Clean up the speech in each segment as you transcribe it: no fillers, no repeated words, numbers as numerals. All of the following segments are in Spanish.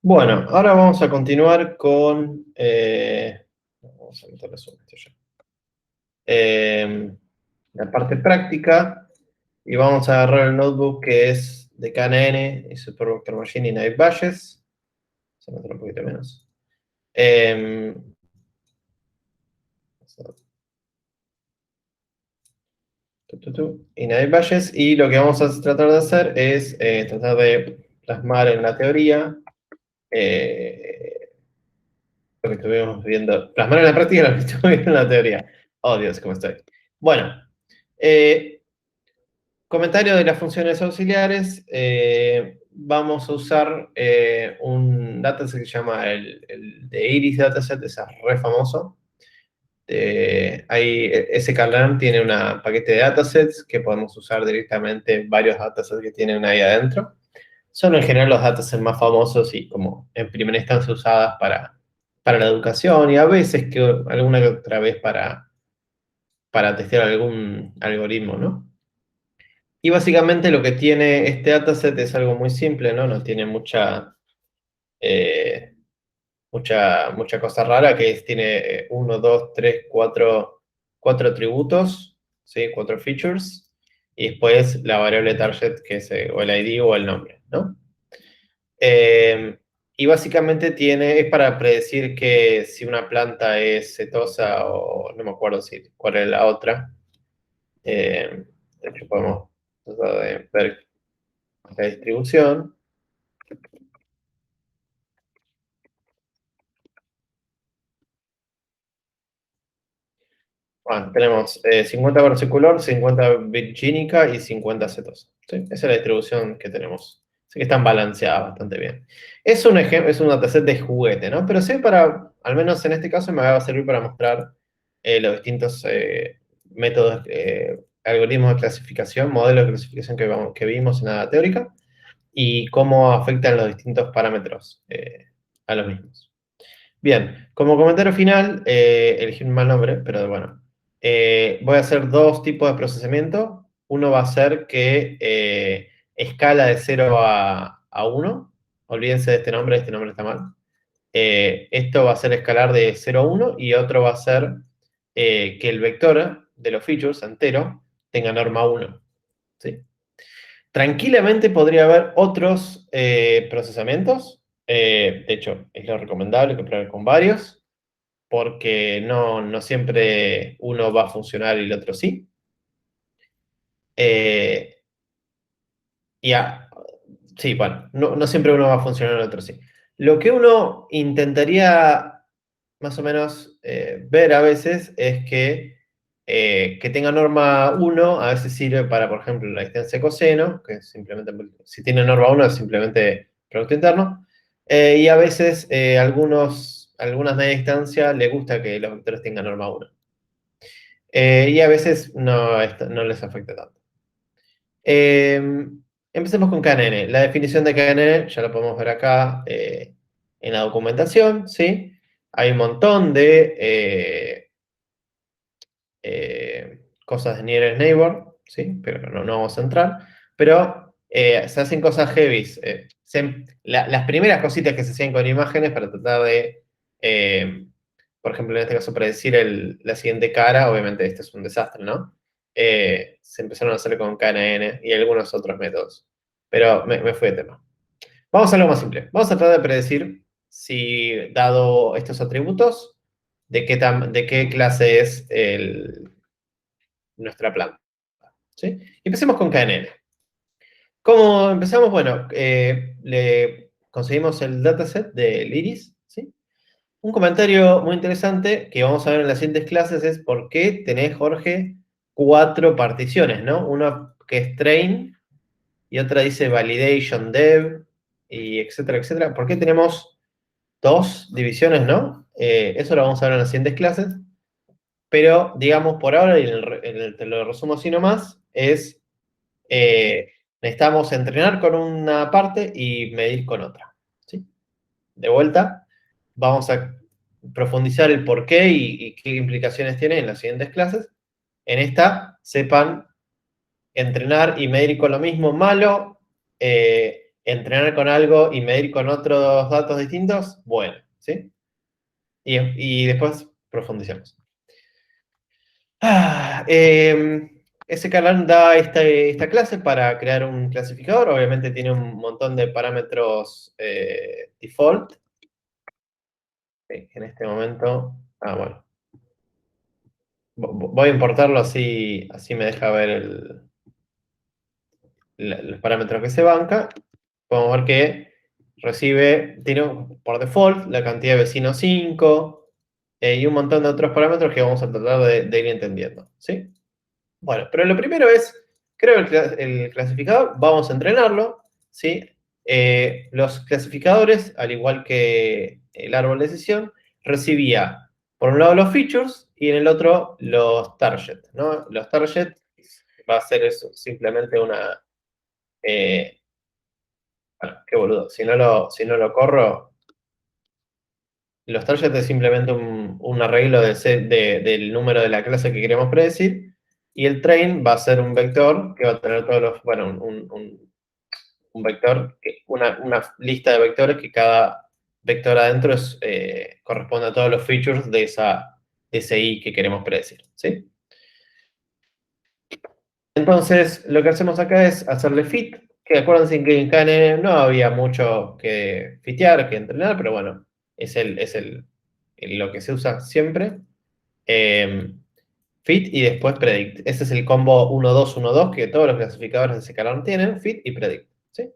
Bueno, ahora vamos a continuar con... vamos a meter eso, la parte práctica y vamos a agarrar el notebook que es de KNN y Supervector Machine y Naive Bayes. Se me un poquito menos. Eh, y Naive Bayes, y lo que vamos a tratar de hacer es tratar de plasmar en la teoría lo que estuvimos viendo, plasmar en la práctica lo que estuvimos viendo en la teoría. Oh, Dios, cómo estoy. Bueno, comentario de las funciones auxiliares. Vamos a usar un dataset que se llama el de Iris Dataset, es re famoso. sklearn tiene un paquete de datasets que podemos usar directamente, varios datasets que tienen ahí adentro. Son en general los datasets más famosos y como en primera instancia usadas para la educación y a veces que alguna que otra vez para testear algún algoritmo, ¿no? Y básicamente lo que tiene este dataset es algo muy simple, ¿no? No tiene eh, mucha cosa rara, que tiene 1, 2, 3, 4 atributos, ¿sí? 4 features, y después la variable target, que es o el ID o el nombre, ¿no? Y básicamente es para predecir que si una planta es setosa o no me acuerdo cuál es la otra. De hecho, podemos tratar de ver la distribución. Bueno, tenemos 50 versicolor, 50 virgínica y 50 cetosa. ¿Sí? Esa es la distribución que tenemos. Así que están balanceadas bastante bien. Es un ejemplo, es un dataset de juguete, ¿no? Pero sí al menos en este caso, me va a servir para mostrar los distintos métodos, algoritmos de clasificación, modelos de clasificación que vimos en la teórica y cómo afectan los distintos parámetros a los mismos. Bien, como comentario final, elegí un mal nombre, pero bueno. Voy a hacer dos tipos de procesamiento. Uno va a ser que escala de 0 a 1. Olvídense de este nombre está mal. Esto va a ser escalar de 0 a 1 y otro va a ser que el vector de los features entero tenga norma 1. ¿Sí? Tranquilamente podría haber otros procesamientos. De hecho, es lo recomendable que prueben con varios, porque no siempre uno va a funcionar y el otro sí. Eh, sí, bueno, no siempre uno va a funcionar y el otro sí. Lo que uno intentaría más o menos ver a veces es que tenga norma 1, a veces sirve para, por ejemplo, la distancia de coseno, que es simplemente, si tiene norma 1 es simplemente producto interno, y a veces algunas media distancia le gusta que los vectores tengan norma 1. Y a veces no les afecta tanto. Empecemos con KNN. La definición de KNN ya la podemos ver acá en la documentación, ¿sí? Hay un montón de cosas de Nearest Neighbor, ¿sí? Pero no vamos a entrar. Pero se hacen cosas heavy. Las primeras cositas que se hacían con imágenes para tratar de, por ejemplo, en este caso, predecir la siguiente cara, obviamente este es un desastre, ¿no? Se empezaron a hacer con KNN y algunos otros métodos. Pero me fui de tema. Vamos a algo más simple. Vamos a tratar de predecir si, dado estos atributos, de qué clase es nuestra planta. ¿Sí? Empecemos con KNN. ¿Cómo empezamos? Bueno, le conseguimos el dataset del iris, ¿sí? Un comentario muy interesante que vamos a ver en las siguientes clases es por qué tenés, Jorge, 4 particiones, ¿no? Una que es train y otra dice validation dev y etcétera, etcétera. ¿Por qué tenemos 2 divisiones, no? Eso lo vamos a ver en las siguientes clases. Pero, digamos, por ahora, y te lo resumo así nomás, es necesitamos entrenar con una parte y medir con otra. ¿Sí? De vuelta, vamos a profundizar el por qué y qué implicaciones tiene en las siguientes clases. En esta, sepan entrenar y medir con lo mismo. Malo entrenar con algo y medir con otros datos distintos, bueno, ¿sí? Y después profundizamos. sklearn da esta clase para crear un clasificador. Obviamente tiene un montón de parámetros default. En este momento, bueno. Voy a importarlo así me deja ver los parámetros que se banca. Podemos ver que tiene por default la cantidad de vecinos 5 y un montón de otros parámetros que vamos a tratar de ir entendiendo, ¿sí? Bueno, pero lo primero es, creo el clasificador, vamos a entrenarlo, ¿sí? Los clasificadores, al igual que el árbol de decisión, recibía por un lado los features y en el otro los target, ¿no? Los target va a ser eso, simplemente una... bueno, qué boludo, si no lo corro, los targets es simplemente un arreglo del número de la clase que queremos predecir, y el train va a ser un vector que va a tener todos los, bueno, un vector, una lista de vectores que cada vector adentro corresponde a todos los features de ese i que queremos predecir, ¿sí? Entonces, lo que hacemos acá es hacerle fit, que acuérdense que en KNN no había mucho que fitear, que entrenar, pero bueno, es lo que se usa siempre. Fit y después predict. Ese es el combo 1-2-1-2 que todos los clasificadores de sklearn tienen, fit y predict, ¿sí?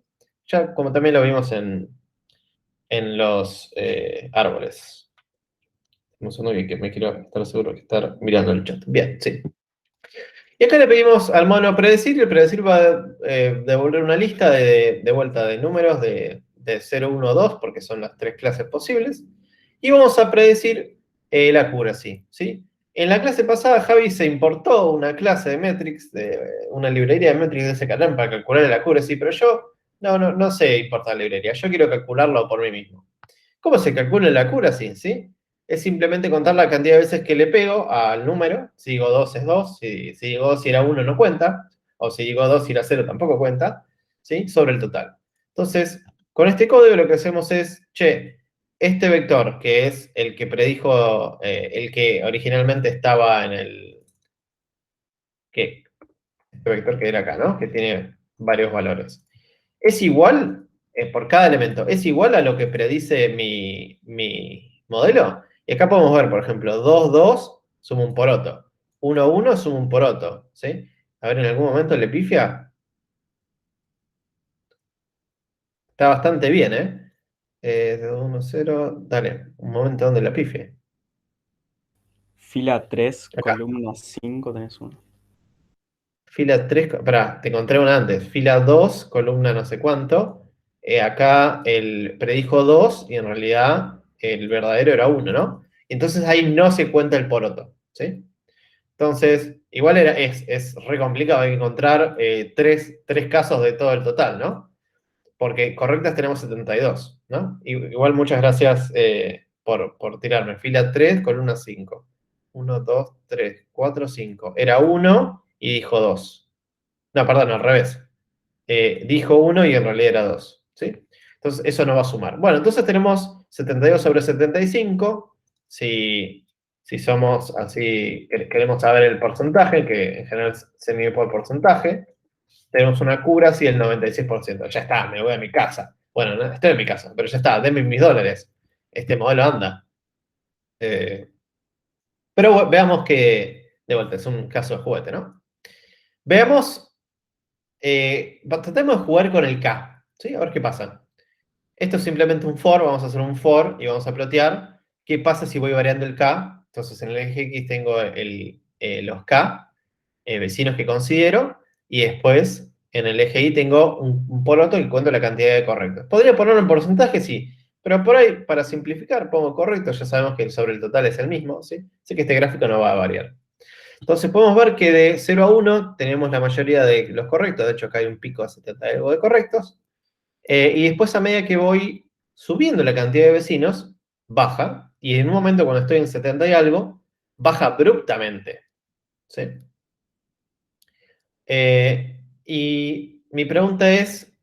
Ya como también lo vimos en los árboles. Un segundo que me quiero estar seguro que estar mirando el chat. Bien, sí. Y acá le pedimos al mono predecir, y el predecir va a devolver una lista de vuelta de números de 0, 1, 2, porque son las tres clases posibles. Y vamos a predecir la accuracy, ¿sí? En la clase pasada, Javi se importó una clase de metrics, una librería de metrics de sklearn para calcular el accuracy, pero yo no sé importar la librería, yo quiero calcularlo por mí mismo. ¿Cómo se calcula la accuracy? ¿Sí? Es simplemente contar la cantidad de veces que le pego al número. Si digo 2 es 2, si digo 2 y era 1 no cuenta, o si digo 2 y era 0 tampoco cuenta, ¿sí? Sobre el total. Entonces, con este código lo que hacemos es, este vector, que es el que predijo, el que originalmente estaba en este vector que era acá, ¿no? Que tiene varios valores. Es igual, por cada elemento, es igual a lo que predice mi modelo. Y acá podemos ver, por ejemplo, 2, 2 suma un poroto. 1, 1 suma un poroto, ¿sí? A ver, en algún momento le pifia. Está bastante bien, ¿eh? 1, 0, dale, un momento donde la pifie. Fila 3, Acá. columna 5, tenés uno. Fila 3, pará, te encontré una antes. Fila 2, columna no sé cuánto. Acá el predijo 2 y en realidad el verdadero era 1, ¿no? Entonces ahí no se cuenta el poroto, ¿sí? Entonces, igual es re complicado, hay que encontrar tres casos de todo el total, ¿no? Porque correctas tenemos 72, ¿no? Igual muchas gracias por tirarme. Fila 3, columna 5. 1, 2, 3, 4, 5. Era 1 y dijo 2. No, perdón, al revés. Dijo 1 y en realidad era 2, ¿sí? Entonces, eso no va a sumar. Bueno, entonces tenemos 72 sobre 75. Si somos así, queremos saber el porcentaje, que en general se mide por porcentaje, tenemos una accuracy del 96%. Ya está, me voy a mi casa. Bueno, no, estoy en mi casa, pero ya está, denme mis dólares. Este modelo anda. Pero veamos que, de vuelta, es un caso de juguete, ¿no? Veamos. Tratemos de jugar con el K, ¿sí? A ver qué pasa. Esto es simplemente un for, vamos a hacer un for y vamos a plotear qué pasa si voy variando el K. Entonces en el eje X tengo los K, vecinos que considero, y después en el eje Y tengo un poroto que cuento la cantidad de correctos. ¿Podría ponerlo en porcentaje? Sí, pero por ahí, para simplificar, pongo correcto, ya sabemos que sobre el total es el mismo, ¿sí? Así que este gráfico no va a variar. Entonces podemos ver que de 0 a 1 tenemos la mayoría de los correctos, de hecho acá hay un pico a 70 y algo de correctos, y después a medida que voy subiendo la cantidad de vecinos, baja, y en un momento cuando estoy en 70 y algo, baja abruptamente, ¿sí? Y mi pregunta es,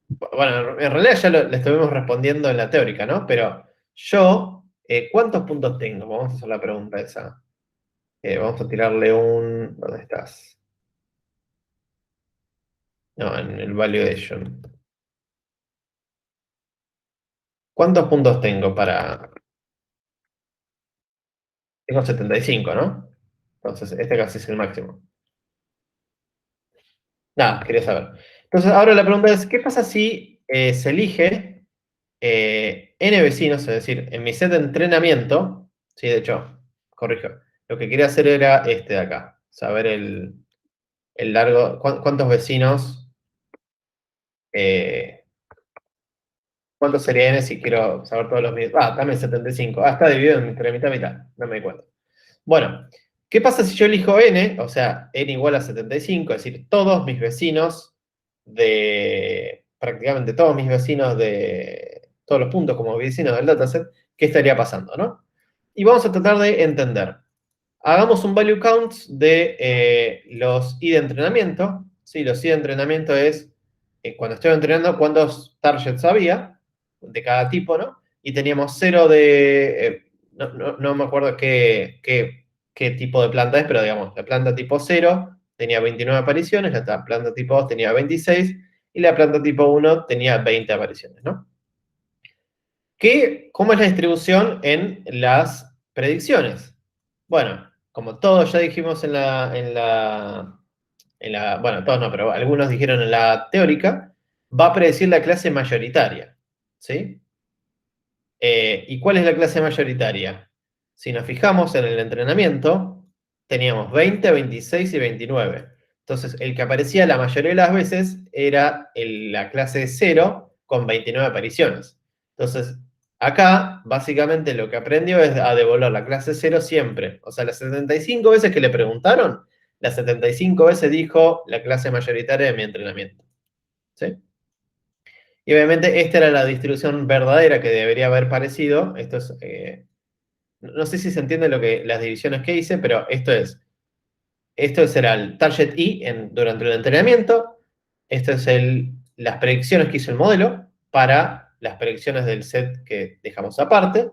Bueno, en realidad ya le estuvimos respondiendo en la teórica, ¿no? Pero yo, ¿cuántos puntos tengo? Vamos a hacer la pregunta esa. Vamos a tirarle un... ¿Dónde estás? No, en el valuation. ¿Cuántos puntos tengo para...? Tengo 75, ¿no? Entonces, este casi es el máximo. Nada, quería saber. Entonces, ahora la pregunta es, ¿qué pasa si se elige n vecinos? Es decir, en mi set de entrenamiento, sí, de hecho, corrijo, lo que quería hacer era este de acá, saber el largo, cuántos vecinos, eh, cuántos sería n si quiero saber todos los míos. Ah, también 75. Ah, está dividido entre mitad y mitad, no me di cuenta. Bueno, ¿qué pasa si yo elijo n? O sea, n igual a 75, es decir, todos mis vecinos prácticamente todos mis vecinos de todos los puntos como vecinos del dataset, ¿qué estaría pasando, no? Y vamos a tratar de entender. Hagamos un value count de los i de entrenamiento. ¿Sí? Los i de entrenamiento es cuando estoy entrenando cuántos targets había de cada tipo, ¿no? Y teníamos 0 de... no me acuerdo qué tipo de planta es, pero digamos, la planta tipo 0 tenía 29 apariciones, la planta tipo 2 tenía 26 y la planta tipo 1 tenía 20 apariciones, ¿no? ¿Cómo es la distribución en las predicciones? Bueno, como todos ya dijimos bueno, todos no, pero algunos dijeron en la teórica, va a predecir la clase mayoritaria, ¿sí? ¿Y cuál es la clase mayoritaria? Si nos fijamos en el entrenamiento, teníamos 20, 26 y 29. Entonces, el que aparecía la mayoría de las veces era la clase 0 con 29 apariciones. Entonces, acá, básicamente, lo que aprendió es a devolver la clase 0 siempre. O sea, las 75 veces que le preguntaron, las 75 veces dijo la clase mayoritaria de mi entrenamiento. ¿Sí? Y obviamente esta era la distribución verdadera que debería haber parecido. Esto es, no sé si se entiende las divisiones que hice, pero esto será el target I durante el entrenamiento. Esto es las predicciones que hizo el modelo para las predicciones del set que dejamos aparte.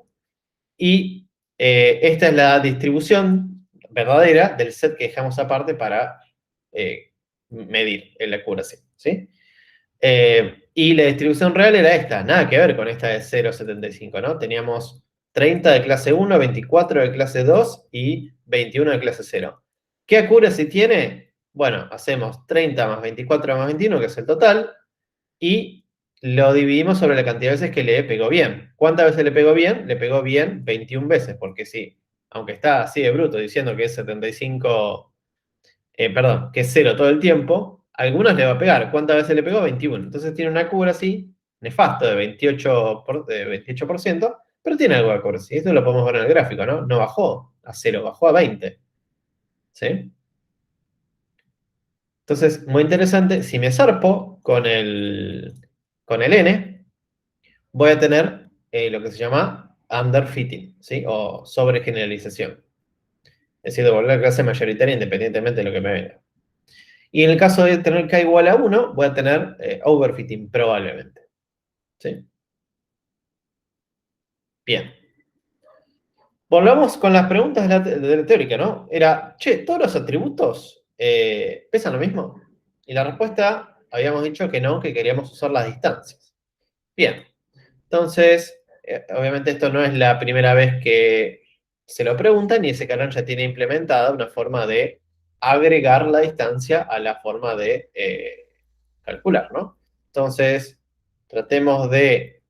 Y esta es la distribución verdadera del set que dejamos aparte para medir la accuracy, ¿sí? Y la distribución real era esta, nada que ver con esta de 0,75, ¿no? Teníamos 30 de clase 1, 24 de clase 2 y 21 de clase 0. ¿Qué accuracy tiene? Bueno, hacemos 30 más 24 más 21, que es el total, y lo dividimos sobre la cantidad de veces que le pegó bien. ¿Cuántas veces le pegó bien? Le pegó bien 21 veces, porque sí, aunque está así de bruto diciendo que es 75 perdón, que es 0 todo el tiempo, a algunos le va a pegar. ¿Cuántas veces le pegó? 21. Entonces tiene una accuracy nefasto de 28%, pero tiene algo de accuracy. Esto lo podemos ver en el gráfico, ¿no? No bajó a 0, bajó a 20. ¿Sí? Entonces, muy interesante. Si me zarpo con el n, voy a tener lo que se llama underfitting, ¿sí? O sobregeneralización. Es decir, devolver la clase mayoritaria independientemente de lo que me venga. Y en el caso de tener k igual a 1, voy a tener overfitting probablemente. ¿Sí? Bien. Volvamos con las preguntas de la teórica, ¿no? Era, che, ¿todos los atributos pesan lo mismo? Y la respuesta, habíamos dicho que no, que queríamos usar las distancias. Bien. Entonces, obviamente esto no es la primera vez que se lo preguntan y ese canal ya tiene implementada una forma de agregar la distancia a la forma de calcular, ¿no? Entonces, tratemos de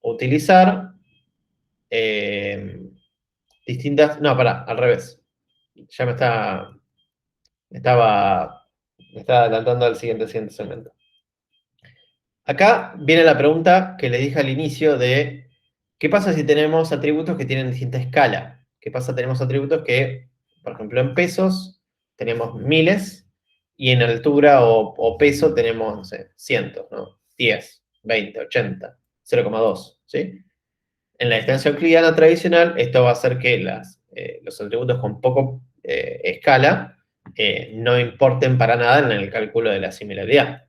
utilizar distintas... No, pará, al revés. Ya me estaba adelantando al siguiente segmento. Acá viene la pregunta que le dije al inicio de ¿qué pasa si tenemos atributos que tienen distinta escala? ¿Qué pasa si tenemos atributos que, por ejemplo, en pesos tenemos miles y en altura o peso tenemos, no sé, cientos, ¿no? 10, 20, 80, 0,2, ¿sí? En la distancia euclidiana tradicional, esto va a hacer que los atributos con poco escala no importen para nada en el cálculo de la similaridad.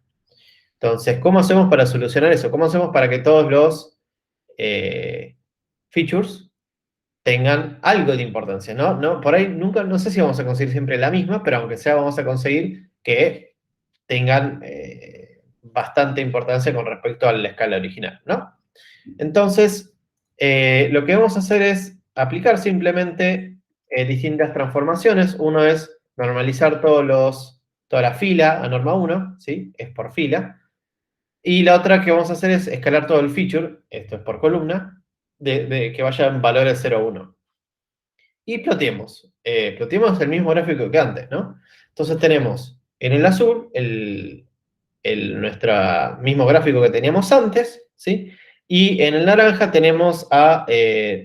Entonces, ¿cómo hacemos para solucionar eso? ¿Cómo hacemos para que todos los features tengan algo de importancia, ¿no? No, por ahí nunca, no sé si vamos a conseguir siempre la misma, pero aunque sea vamos a conseguir que tengan bastante importancia con respecto a la escala original, ¿no? Entonces, lo que vamos a hacer es aplicar simplemente distintas transformaciones. Uno es normalizar toda la fila a norma 1, ¿sí? Es por fila. Y la otra que vamos a hacer es escalar todo el feature, esto es por columna, de que vaya en valores 0 a 1. Y ploteemos. Ploteemos el mismo gráfico que antes, ¿no? Entonces tenemos en el azul nuestro mismo gráfico que teníamos antes, ¿sí? Y en el naranja tenemos a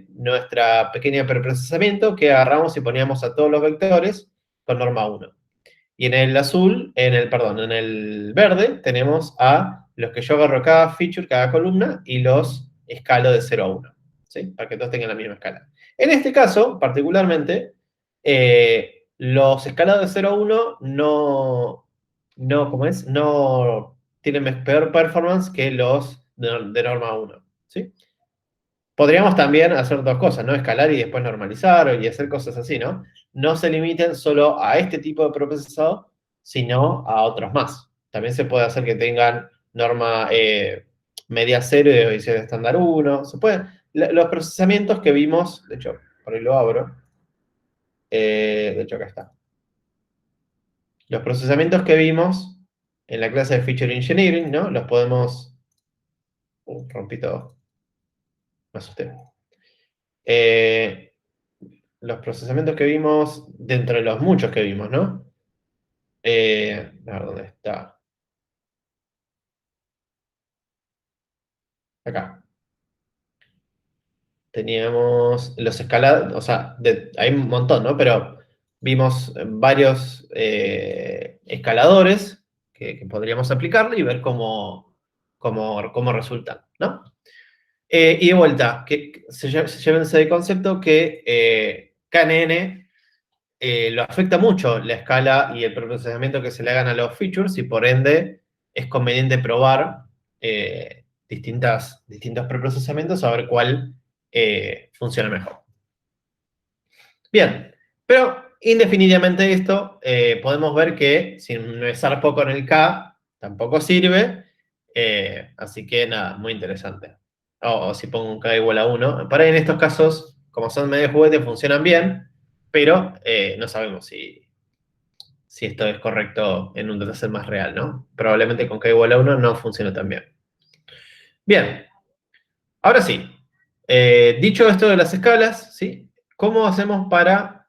nuestra pequeña preprocesamiento que agarramos y poníamos a todos los vectores con norma 1. Y en el azul, perdón, en el verde tenemos a los que yo agarro cada feature, cada columna, y los escalo de 0 a 1, ¿sí? Para que todos tengan la misma escala. En este caso, particularmente, los escalados de 0 a 1 ¿cómo es? No tienen peor performance que los de norma 1, ¿sí? Podríamos también hacer dos cosas, ¿no? Escalar y después normalizar y hacer cosas así, ¿no? No se limiten solo a este tipo de procesado, sino a otros más. También se puede hacer que tengan norma media 0 y división estándar 1. Se puede. Los procesamientos que vimos, de hecho, por ahí lo abro. De hecho, acá está. Los procesamientos que vimos en la clase de Feature Engineering, ¿no? Los podemos... rompí todo. Me asusté. Los procesamientos que vimos, dentro de los muchos que vimos, ¿no? A ver, ¿dónde está? Acá. Teníamos los escalados, o sea, hay un montón, ¿no? Pero vimos varios escaladores que podríamos aplicarle y ver cómo resultan, ¿no? Y de vuelta, que llévense de concepto que KNN lo afecta mucho la escala y el procesamiento que se le hagan a los features y por ende es conveniente probar distintos preprocesamientos a ver cuál funciona mejor. Bien, pero indefinidamente esto podemos ver que si empezar poco en el K tampoco sirve, así que nada, muy interesante. O si pongo un K igual a 1, para ahí en estos casos, como son medio juguete, funcionan bien, pero no sabemos si esto es correcto en un dataset más real, ¿no? Probablemente con K igual a 1 no funcione tan bien. Bien, ahora sí. Dicho esto de las escalas, ¿sí? ¿Cómo hacemos para...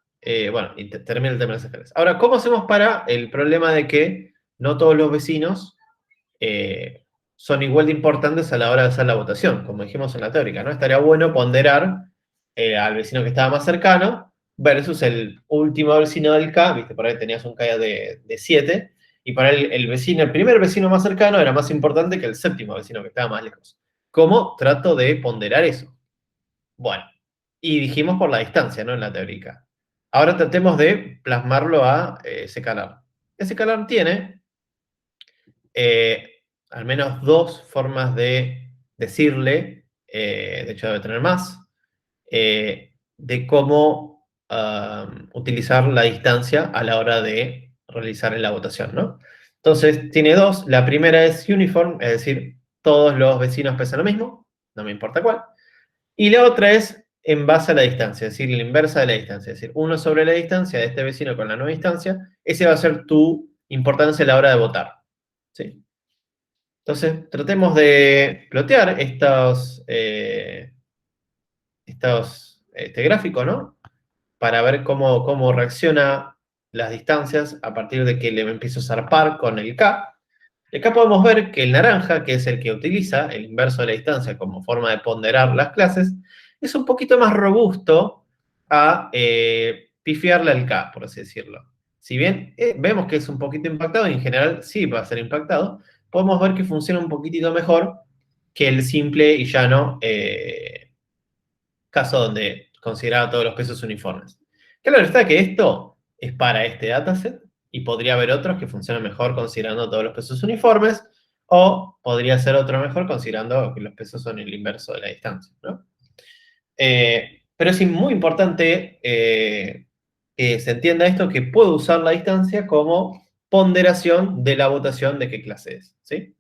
bueno, y termina el tema de las escalas. Ahora, ¿cómo hacemos para el problema de que no todos los vecinos son igual de importantes a la hora de hacer la votación? Como dijimos en la teórica, ¿no? Estaría bueno ponderar al vecino que estaba más cercano versus el último vecino del K, ¿viste? Por ahí tenías un K de 7, y para el primer vecino más cercano era más importante que el séptimo vecino que estaba más lejos. ¿Cómo trato de ponderar eso? Bueno, y dijimos por la distancia, ¿no? En la teórica. Ahora tratemos de plasmarlo a scalar. Ese scalar tiene al menos dos formas de decirle, de hecho debe tener más, de cómo utilizar la distancia a la hora de realizar la votación, ¿no? Entonces, tiene dos. La primera es uniform, es decir, todos los vecinos pesan lo mismo, no me importa cuál. Y la otra es en base a la distancia, es decir, la inversa de la distancia. Es decir, 1 sobre la distancia de este vecino con la nueva distancia, ese va a ser tu importancia a la hora de votar. ¿Sí? Entonces, tratemos de plotear este gráfico, ¿no? Para ver cómo reacciona las distancias a partir de que le empiezo a zarpar con el K. Y acá podemos ver que el naranja, que es el que utiliza el inverso de la distancia como forma de ponderar las clases, es un poquito más robusto a pifiarle al K, por así decirlo. Si bien vemos que es un poquito impactado, y en general sí va a ser impactado, podemos ver que funciona un poquitito mejor que el simple y llano caso donde consideraba todos los pesos uniformes. Claro está que esto es para este dataset y podría haber otros que funcionan mejor considerando todos los pesos uniformes O podría ser otro mejor considerando que los pesos son el inverso de la distancia, ¿no? Pero es muy importante que se entienda esto, que puedo usar la distancia como ponderación de la votación de qué clase es, ¿sí?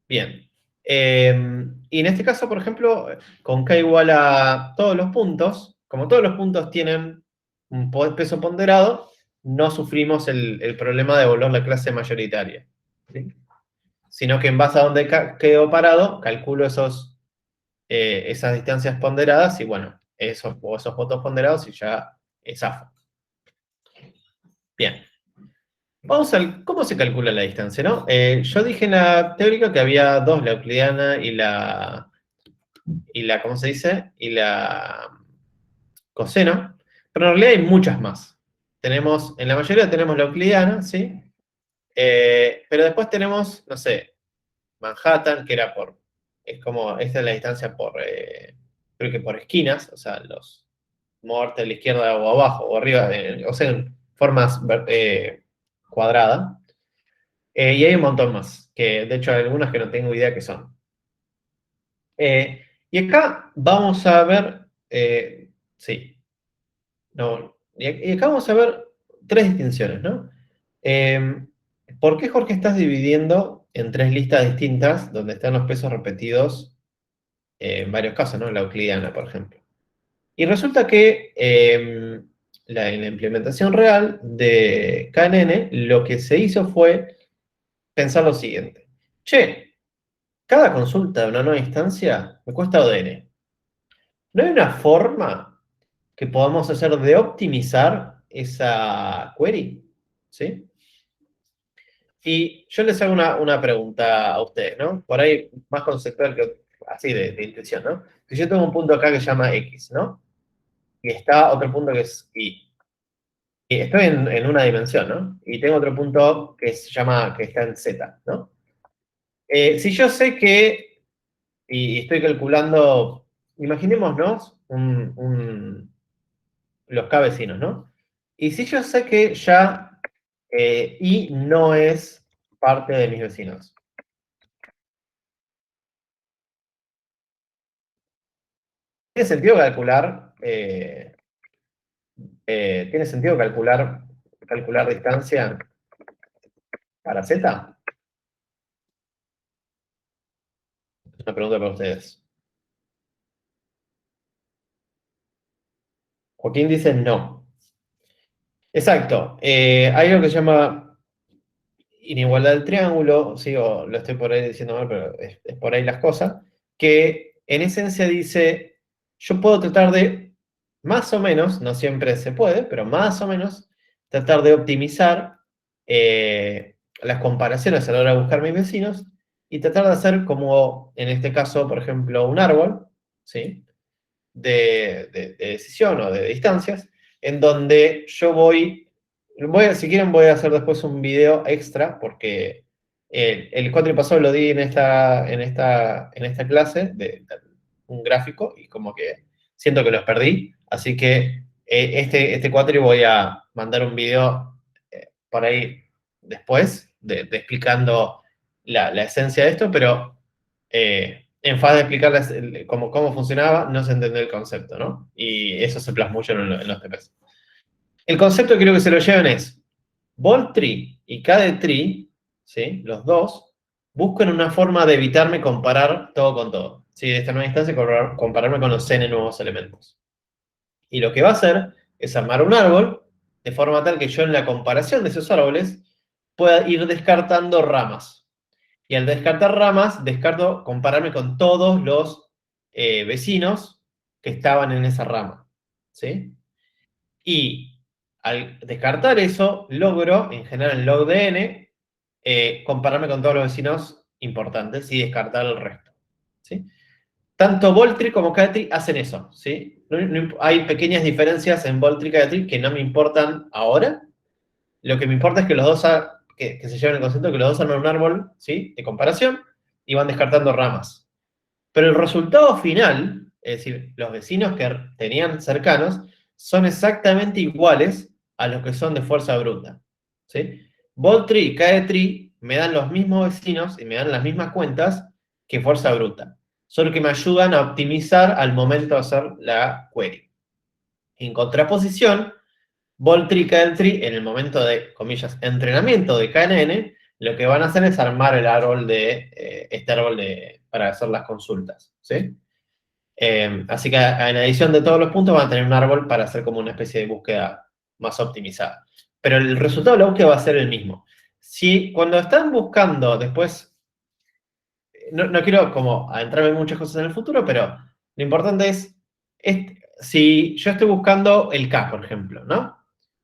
Bien. Y en este caso, por ejemplo, con k igual a todos los puntos, como todos los puntos tienen un peso ponderado, no sufrimos el problema de volver la clase mayoritaria, ¿sí? Sino que en base a donde quedo parado, calculo esas distancias ponderadas y bueno, esos votos ponderados y ya zafo. Bien. Vamos al cómo se calcula la distancia, ¿no? Yo dije en la teórica que había dos, la euclidiana ¿cómo se dice? Y la coseno, pero en realidad hay muchas más. En la mayoría tenemos la euclidiana, ¿sí? Pero después tenemos, no sé, Manhattan, que esta es la distancia creo que por esquinas, o sea, los moverte a la izquierda o abajo o arriba, o sea, en formas cuadradas. Y hay un montón más, que de hecho hay algunas que no tengo idea qué son. Y acá vamos a ver, sí, no, y acá vamos a ver tres distinciones, ¿no? ¿Por qué, Jorge, estás dividiendo en tres listas distintas donde están los pesos repetidos en varios casos, ¿no? En la euclidiana, por ejemplo. Y resulta que en la implementación real de KNN, lo que se hizo fue pensar lo siguiente. Che, cada consulta de una nueva instancia me cuesta ODN. ¿No hay una forma que podamos hacer de optimizar esa query? ¿Sí? Y yo les hago una pregunta a ustedes, ¿no? Por ahí más conceptual que así de intuición, ¿no? Si yo tengo un punto acá que se llama X, ¿no? Y está otro punto que es Y. Y estoy en una dimensión, ¿no? Y tengo otro punto que que está en Z, ¿no? Si yo sé y estoy calculando, imaginémonos los K vecinos, ¿no? Y si yo sé que ya Y no es parte de mis vecinos. ¿Tiene sentido calcular distancia para Z? Es una pregunta para ustedes. Joaquín dice no. Exacto. Hay algo que se llama inigualdad del triángulo, sí, o lo estoy por ahí diciendo mal, pero es por ahí las cosas, que en esencia dice, yo puedo tratar de, más o menos, no siempre se puede, pero más o menos, tratar de optimizar las comparaciones a la hora de buscar mis vecinos y tratar de hacer como, en este caso, por ejemplo, un árbol, ¿sí? De decisión o de distancias, en donde yo si quieren voy a hacer después un video extra, porque el cuatri pasado lo di en esta clase, un gráfico, y como que siento que los perdí, así que este cuatri voy a mandar un video por ahí después, explicando la esencia de esto, pero en fase de explicarles cómo funcionaba, no se entendió el concepto, ¿no? Y eso se plasmó mucho en los TPs. El concepto que quiero que se lo lleven es, Voltree y KDTree, ¿sí? Los dos, buscan una forma de evitarme comparar todo con todo. ¿Sí? De esta nueva instancia, compararme con los n nuevos elementos. Y lo que va a hacer es armar un árbol, de forma tal que yo en la comparación de esos árboles pueda ir descartando ramas. Y al descartar ramas, compararme con todos los vecinos que estaban en esa rama. ¿Sí? Y al descartar eso, logro, en general en log de n, compararme con todos los vecinos importantes y descartar el resto. ¿Sí? Tanto Voltree como KDTree hacen eso. ¿Sí? Hay pequeñas diferencias en Voltree y KDTree que no me importan ahora. Lo que me importa es que los dos que se lleven el concepto de que los dos arman un árbol, ¿sí? De comparación y van descartando ramas. Pero el resultado final, es decir, los vecinos que tenían cercanos, son exactamente iguales a los que son de fuerza bruta. ¿Sí? Voltree y KDTree me dan los mismos vecinos y me dan las mismas cuentas que fuerza bruta. Solo que me ayudan a optimizar al momento de hacer la query. En contraposición, Vol-tree y KL-tree, en el momento de, comillas, entrenamiento de KNN, lo que van a hacer es armar el árbol este árbol para hacer las consultas, ¿sí? Así que en adición de todos los puntos van a tener un árbol para hacer como una especie de búsqueda más optimizada. Pero el resultado de la búsqueda va a ser el mismo. Si cuando están buscando después, no quiero como adentrarme en muchas cosas en el futuro, pero lo importante es si yo estoy buscando el K, por ejemplo, ¿no?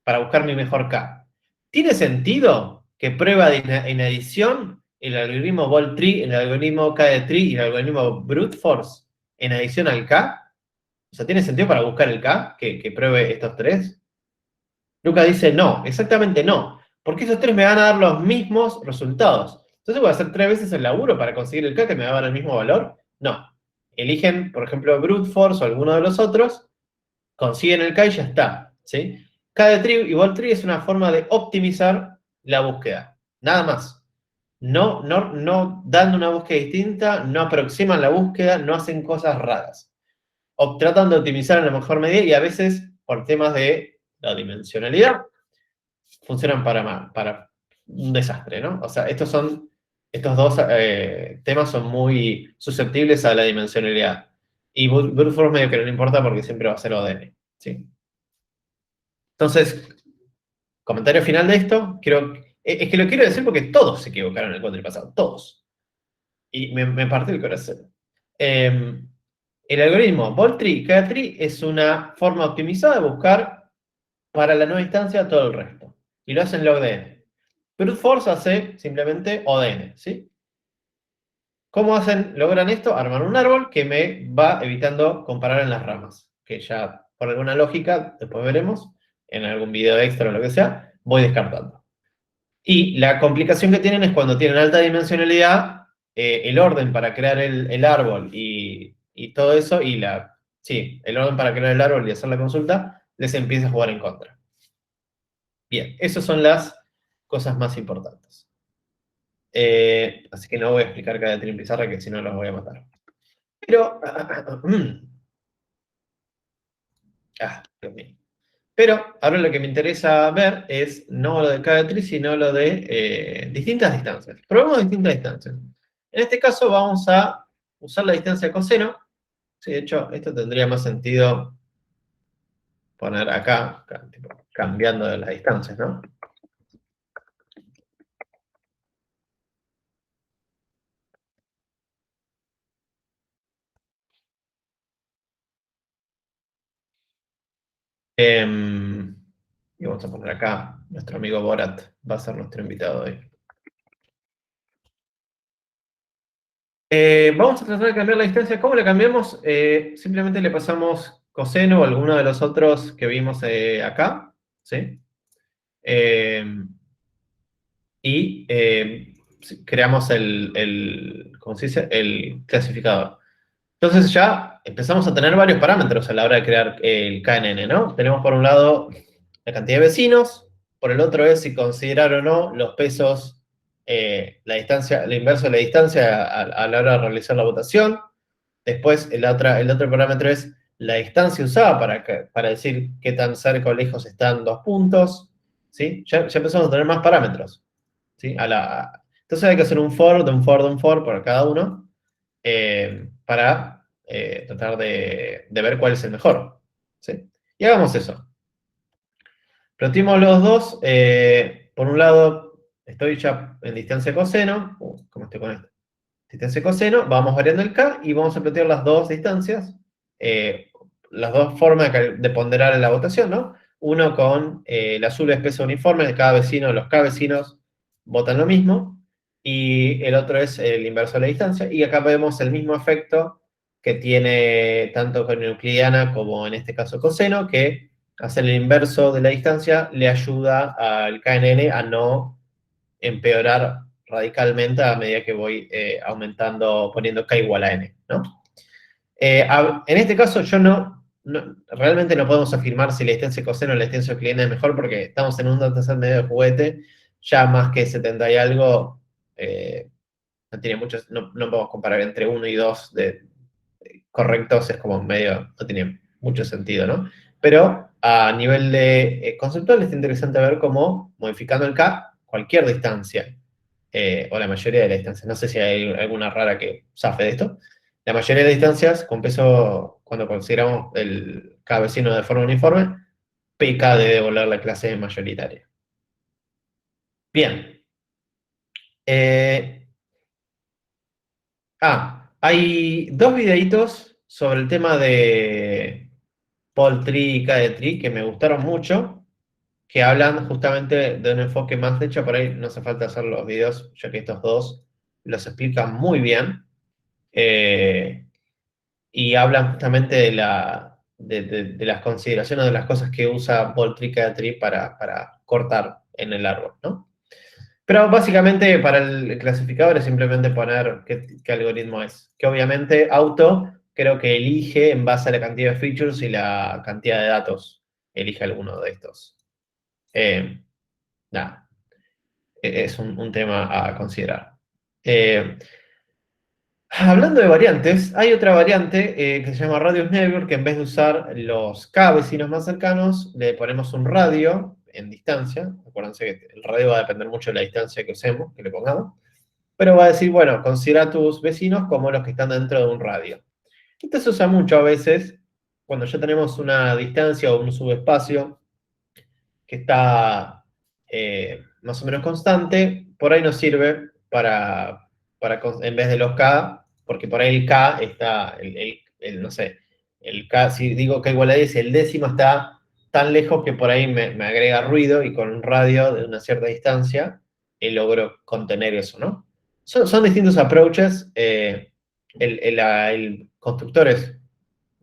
Para buscar mi mejor K. ¿Tiene sentido que prueba en adición el algoritmo Vol-tree, el algoritmo KD-tree y el algoritmo Brute Force en adición al K? O sea, ¿tiene sentido para buscar el K que pruebe estos tres? Lucas dice no, exactamente no, porque esos tres me van a dar los mismos resultados. Entonces voy a hacer 3 veces el laburo para conseguir el K que me va a dar el mismo valor. No. Eligen, por ejemplo, Brute Force o alguno de los otros, consiguen el K y ya está, ¿sí? KD-tree y Vol-tree es una forma de optimizar la búsqueda, nada más. No dando una búsqueda distinta, no aproximan la búsqueda, no hacen cosas raras. Tratan de optimizar en la mejor medida y a veces, por temas de la dimensionalidad, funcionan para un desastre, ¿no? O sea, estos dos temas son muy susceptibles a la dimensionalidad. Y Brute Force medio que no le importa porque siempre va a ser ODN, ¿sí? Entonces, comentario final de esto, es que lo quiero decir porque todos se equivocaron en el cuatri pasado, todos. Y me partió el corazón. El algoritmo Vol-tree, KD-tree es una forma optimizada de buscar para la nueva instancia todo el resto. Y lo hacen logDN. Brute Force hace simplemente ODN, ¿sí? ¿Cómo logran esto? Arman un árbol que me va evitando comparar en las ramas. Que ya, por alguna lógica, después veremos, en algún video extra o lo que sea, voy descartando. Y la complicación que tienen es cuando tienen alta dimensionalidad, el orden para crear el árbol y todo eso, el orden para crear el árbol y hacer la consulta, les empieza a jugar en contra. Bien, esas son las cosas más importantes. Así que no voy a explicar cada trim pizarra, que si no los voy a matar. Pero, Dios mío. Pero ahora lo que me interesa ver es no lo de cada tri, sino lo de distintas distancias. Probemos distintas distancias. En este caso vamos a usar la distancia coseno. Sí, de hecho, esto tendría más sentido poner acá tipo, cambiando de las distancias, ¿no? Y vamos a poner acá, nuestro amigo Borat va a ser nuestro invitado hoy. Vamos a tratar de cambiar la distancia. ¿Cómo la cambiamos? Simplemente le pasamos coseno o alguno de los otros que vimos acá, ¿sí? Y creamos ¿cómo se dice? El clasificador. Entonces ya empezamos a tener varios parámetros a la hora de crear el KNN, ¿no? Tenemos por un lado la cantidad de vecinos, por el otro es si considerar o no los pesos, la distancia, el inverso de la distancia a la hora de realizar la votación. Después el otro parámetro es la distancia usada para decir qué tan cerca o lejos están 2 puntos, ¿sí? Ya empezamos a tener más parámetros, ¿sí? Entonces hay que hacer un for, de un for, de un for por cada uno, para tratar de ver cuál es el mejor, ¿sí? Y hagamos eso. Ploteemos los dos. Por un lado, estoy ya en distancia coseno. ¿Cómo estoy con esto? Distancia coseno. Vamos variando el K y vamos a plotear las dos distancias. Las dos formas de ponderar en la votación, ¿no? Uno con el azul es peso uniforme de cada vecino. Los K vecinos votan lo mismo. Y el otro es el inverso de la distancia. Y acá vemos el mismo efecto que tiene tanto con euclidiana como en este caso coseno, que hacer el inverso de la distancia le ayuda al KNN a no empeorar radicalmente a medida que voy aumentando, poniendo K igual a N, ¿no? En este caso yo realmente no podemos afirmar si la distancia coseno o la distancia euclidiana es mejor porque estamos en un dataset medio de juguete, ya más que 70 y algo, no tiene muchos, no podemos comparar entre uno y dos correctos, es como medio, no tiene mucho sentido, ¿no? Pero a nivel de conceptual es interesante ver cómo modificando el K, cualquier distancia, o la mayoría de las distancias, no sé si hay alguna rara que zafe de esto, la mayoría de las distancias con peso, cuando consideramos el K vecino de forma uniforme, PK debe devolver la clase mayoritaria. Bien. Eh, hay dos videitos sobre el tema de Paul Tree y KD Tree que me gustaron mucho, que hablan justamente de un enfoque más, de hecho por ahí no hace falta hacer los videos, ya que estos dos los explican muy bien, y hablan justamente de las consideraciones de las cosas que usa Paul Tree y KD Tree para cortar en el árbol, ¿no? Pero básicamente para el clasificador es simplemente poner qué algoritmo es. Que obviamente auto creo que elige en base a la cantidad de features y la cantidad de datos. Elige alguno de estos. Eh, Nada, es un tema a considerar. Eh, Hablando de variantes, hay otra variante que se llama Radius Neighbor, que en vez de usar los K vecinos más cercanos, le ponemos un radio en distancia. Acuérdense que el radio va a depender mucho de la distancia que usemos, que le pongamos. Pero va a decir, bueno, considera a tus vecinos como los que están dentro de un radio. Esto se usa mucho a veces cuando ya tenemos una distancia o un subespacio que está más o menos constante, por ahí nos sirve en vez de los K, porque por ahí el K está, no sé, el K, si digo K igual a 10, el décimo está tan lejos que por ahí me agrega ruido y con un radio de una cierta distancia logro contener eso, ¿no? Son distintos approaches. El constructor es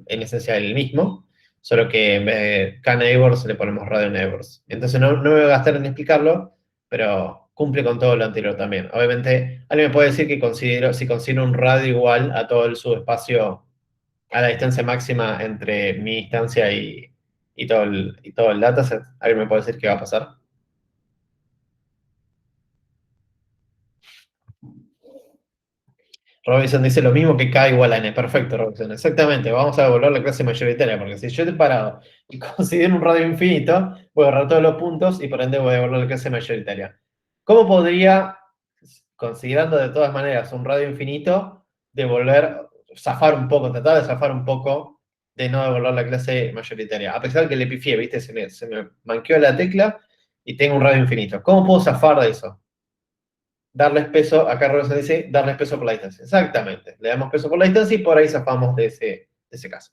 en esencia el mismo, solo que en vez de K-neighbors le ponemos radio neighbors. Entonces no me voy a gastar en explicarlo, pero cumple con todo lo anterior también. Obviamente, alguien me puede decir que si considero un radio igual a todo el subespacio, a la distancia máxima entre mi distancia y todo el dataset, alguien me puede decir qué va a pasar. Robinson dice lo mismo que K igual a N. Perfecto, Robinson. Exactamente. Vamos a devolver la clase mayoritaria, porque si yo he parado y considero un radio infinito, voy a agarrar todos los puntos y por ende voy a devolver la clase mayoritaria. ¿Cómo podría, considerando de todas maneras un radio infinito, zafar un poco, tratar de zafar un poco de no devolver la clase mayoritaria? A pesar que le pifié, ¿viste? Se me manqueó la tecla y tengo un radio infinito. ¿Cómo puedo zafar de eso? Darles peso, acá Robinson dice, darles peso por la distancia. Exactamente, le damos peso por la distancia y por ahí zafamos de ese caso.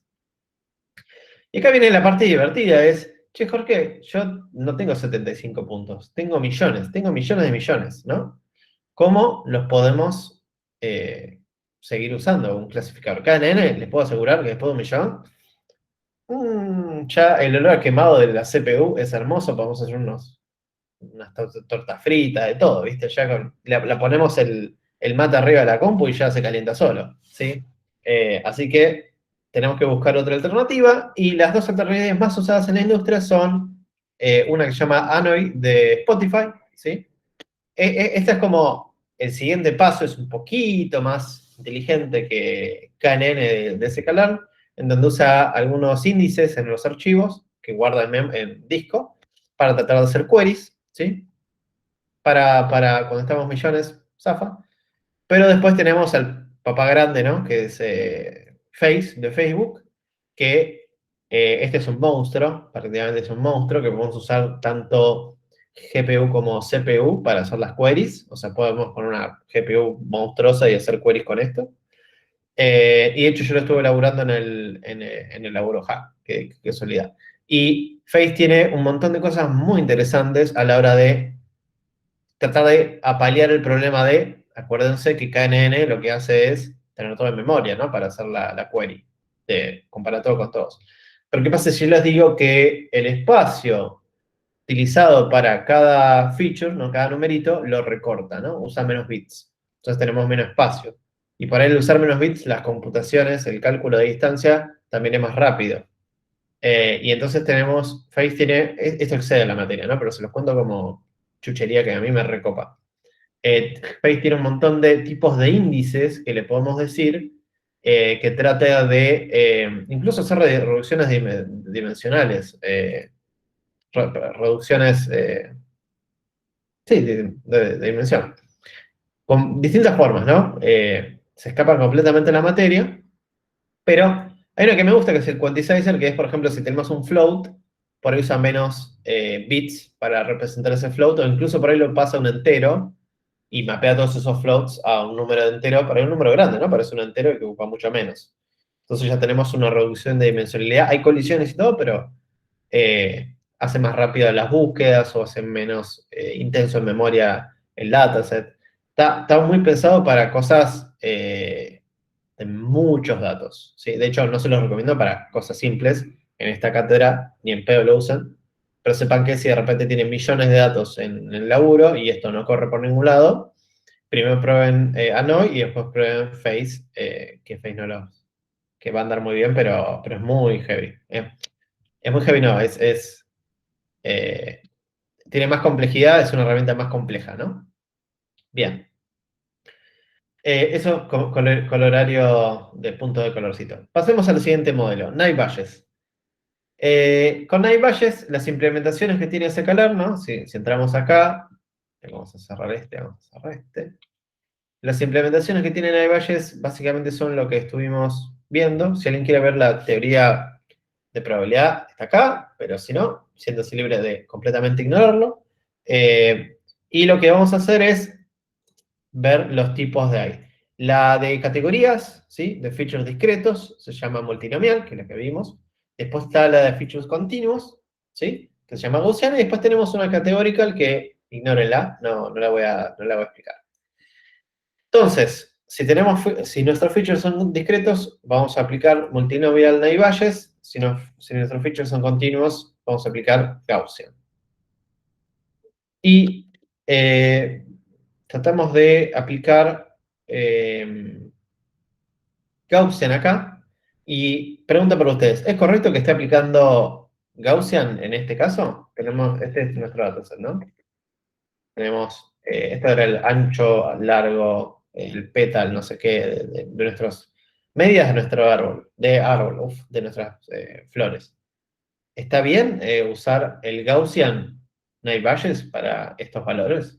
Y acá viene la parte divertida, es, che, Jorge, yo no tengo 75 puntos, tengo millones de millones, ¿no? ¿Cómo los podemos seguir usando un clasificador? KNN, les puedo asegurar que después de un millón, ya el olor a quemado de la CPU es hermoso, podemos hacer unas tortas fritas, de todo, ¿viste? Ya la ponemos el mate arriba de la compu y ya se calienta solo, ¿sí? Así que tenemos que buscar otra alternativa, y las dos alternativas más usadas en la industria son una que se llama Anoy de Spotify, ¿sí? Esta es como el siguiente paso, es un poquito más inteligente que KNN de Scalars, en donde usa algunos índices en los archivos que guarda en disco para tratar de hacer queries, ¿sí? Para cuando estamos millones, zafa. Pero después tenemos al papá grande, ¿no? Que es Face, de Facebook, que este es un monstruo, prácticamente es un monstruo, que podemos usar tanto GPU como CPU para hacer las queries. O sea, podemos poner una GPU monstruosa y hacer queries con esto. Y de hecho yo lo estuve elaborando en el laburo hack, que casualidad. Y Face tiene un montón de cosas muy interesantes a la hora de tratar de apalear el problema de, acuérdense que KNN lo que hace es tener todo en memoria, ¿no? Para hacer la query, comparar todo con todos. Pero ¿qué pasa si yo les digo que el espacio utilizado para cada feature, ¿no? Cada numerito, lo recorta, ¿no? Usa menos bits. Entonces tenemos menos espacio. Y para el usar menos bits, las computaciones, el cálculo de distancia, también es más rápido. Y entonces Face tiene, esto excede la materia, ¿no? Pero se los cuento como chuchería que a mí me recopa. Face tiene un montón de tipos de índices que le podemos decir que trata de incluso hacer reducciones dimensionales, reducciones, sí, de dimensión, con distintas formas, ¿no? Se escapan completamente de la materia, pero hay una que me gusta que es el quantizer, que es, por ejemplo, si tenemos un float, por ahí usa menos bits para representar ese float, o incluso por ahí lo pasa a un entero, y mapea todos esos floats a un número entero, para un número grande, ¿no? Parece un entero que ocupa mucho menos. Entonces ya tenemos una reducción de dimensionalidad. Hay colisiones y todo, pero hace más rápido las búsquedas o hace menos intenso en memoria el dataset. Está muy pensado para cosas de muchos datos, ¿sí? De hecho, no se los recomiendo para cosas simples. En esta cátedra ni en pedo lo usan. Pero sepan que si de repente tienen millones de datos en el laburo y esto no corre por ningún lado, primero prueben Annoy y después prueben Face, que Face no lo... que va a andar muy bien, pero es muy heavy. Es muy heavy, no, eh, tiene más complejidad, es una herramienta más compleja, ¿no? Bien. Eso con horario de punto de colorcito. Pasemos al siguiente modelo, Night Badges. Con Night Badges, las implementaciones que tiene ese calor, ¿no? Si entramos acá, vamos a cerrar vamos a cerrar este. Las implementaciones que tiene Night Badges básicamente son lo que estuvimos viendo. Si alguien quiere ver la teoría de probabilidad, está acá, pero si no, siéntase libre de completamente ignorarlo. Y lo que vamos a hacer es ver los tipos de ahí. La de categorías, ¿sí? De features discretos, se llama multinomial, que es la que vimos. Después está la de features continuos, ¿sí? Que se llama gaussiana. Y después tenemos una categorical que, ignórenla, no la voy a explicar. Entonces, si nuestros features son discretos, vamos a aplicar multinomial Naive Bayes. Si nuestros features son continuos, vamos a aplicar Gaussian. Y tratamos de aplicar Gaussian acá. Y pregunta para ustedes, ¿es correcto que esté aplicando Gaussian en este caso? Este es nuestro dataset, ¿no? Tenemos, esto era el ancho, largo, el pétal, no sé qué, de nuestros medias de nuestro árbol, de nuestras flores. ¿Está bien usar el Gaussian Night Bayes para estos valores?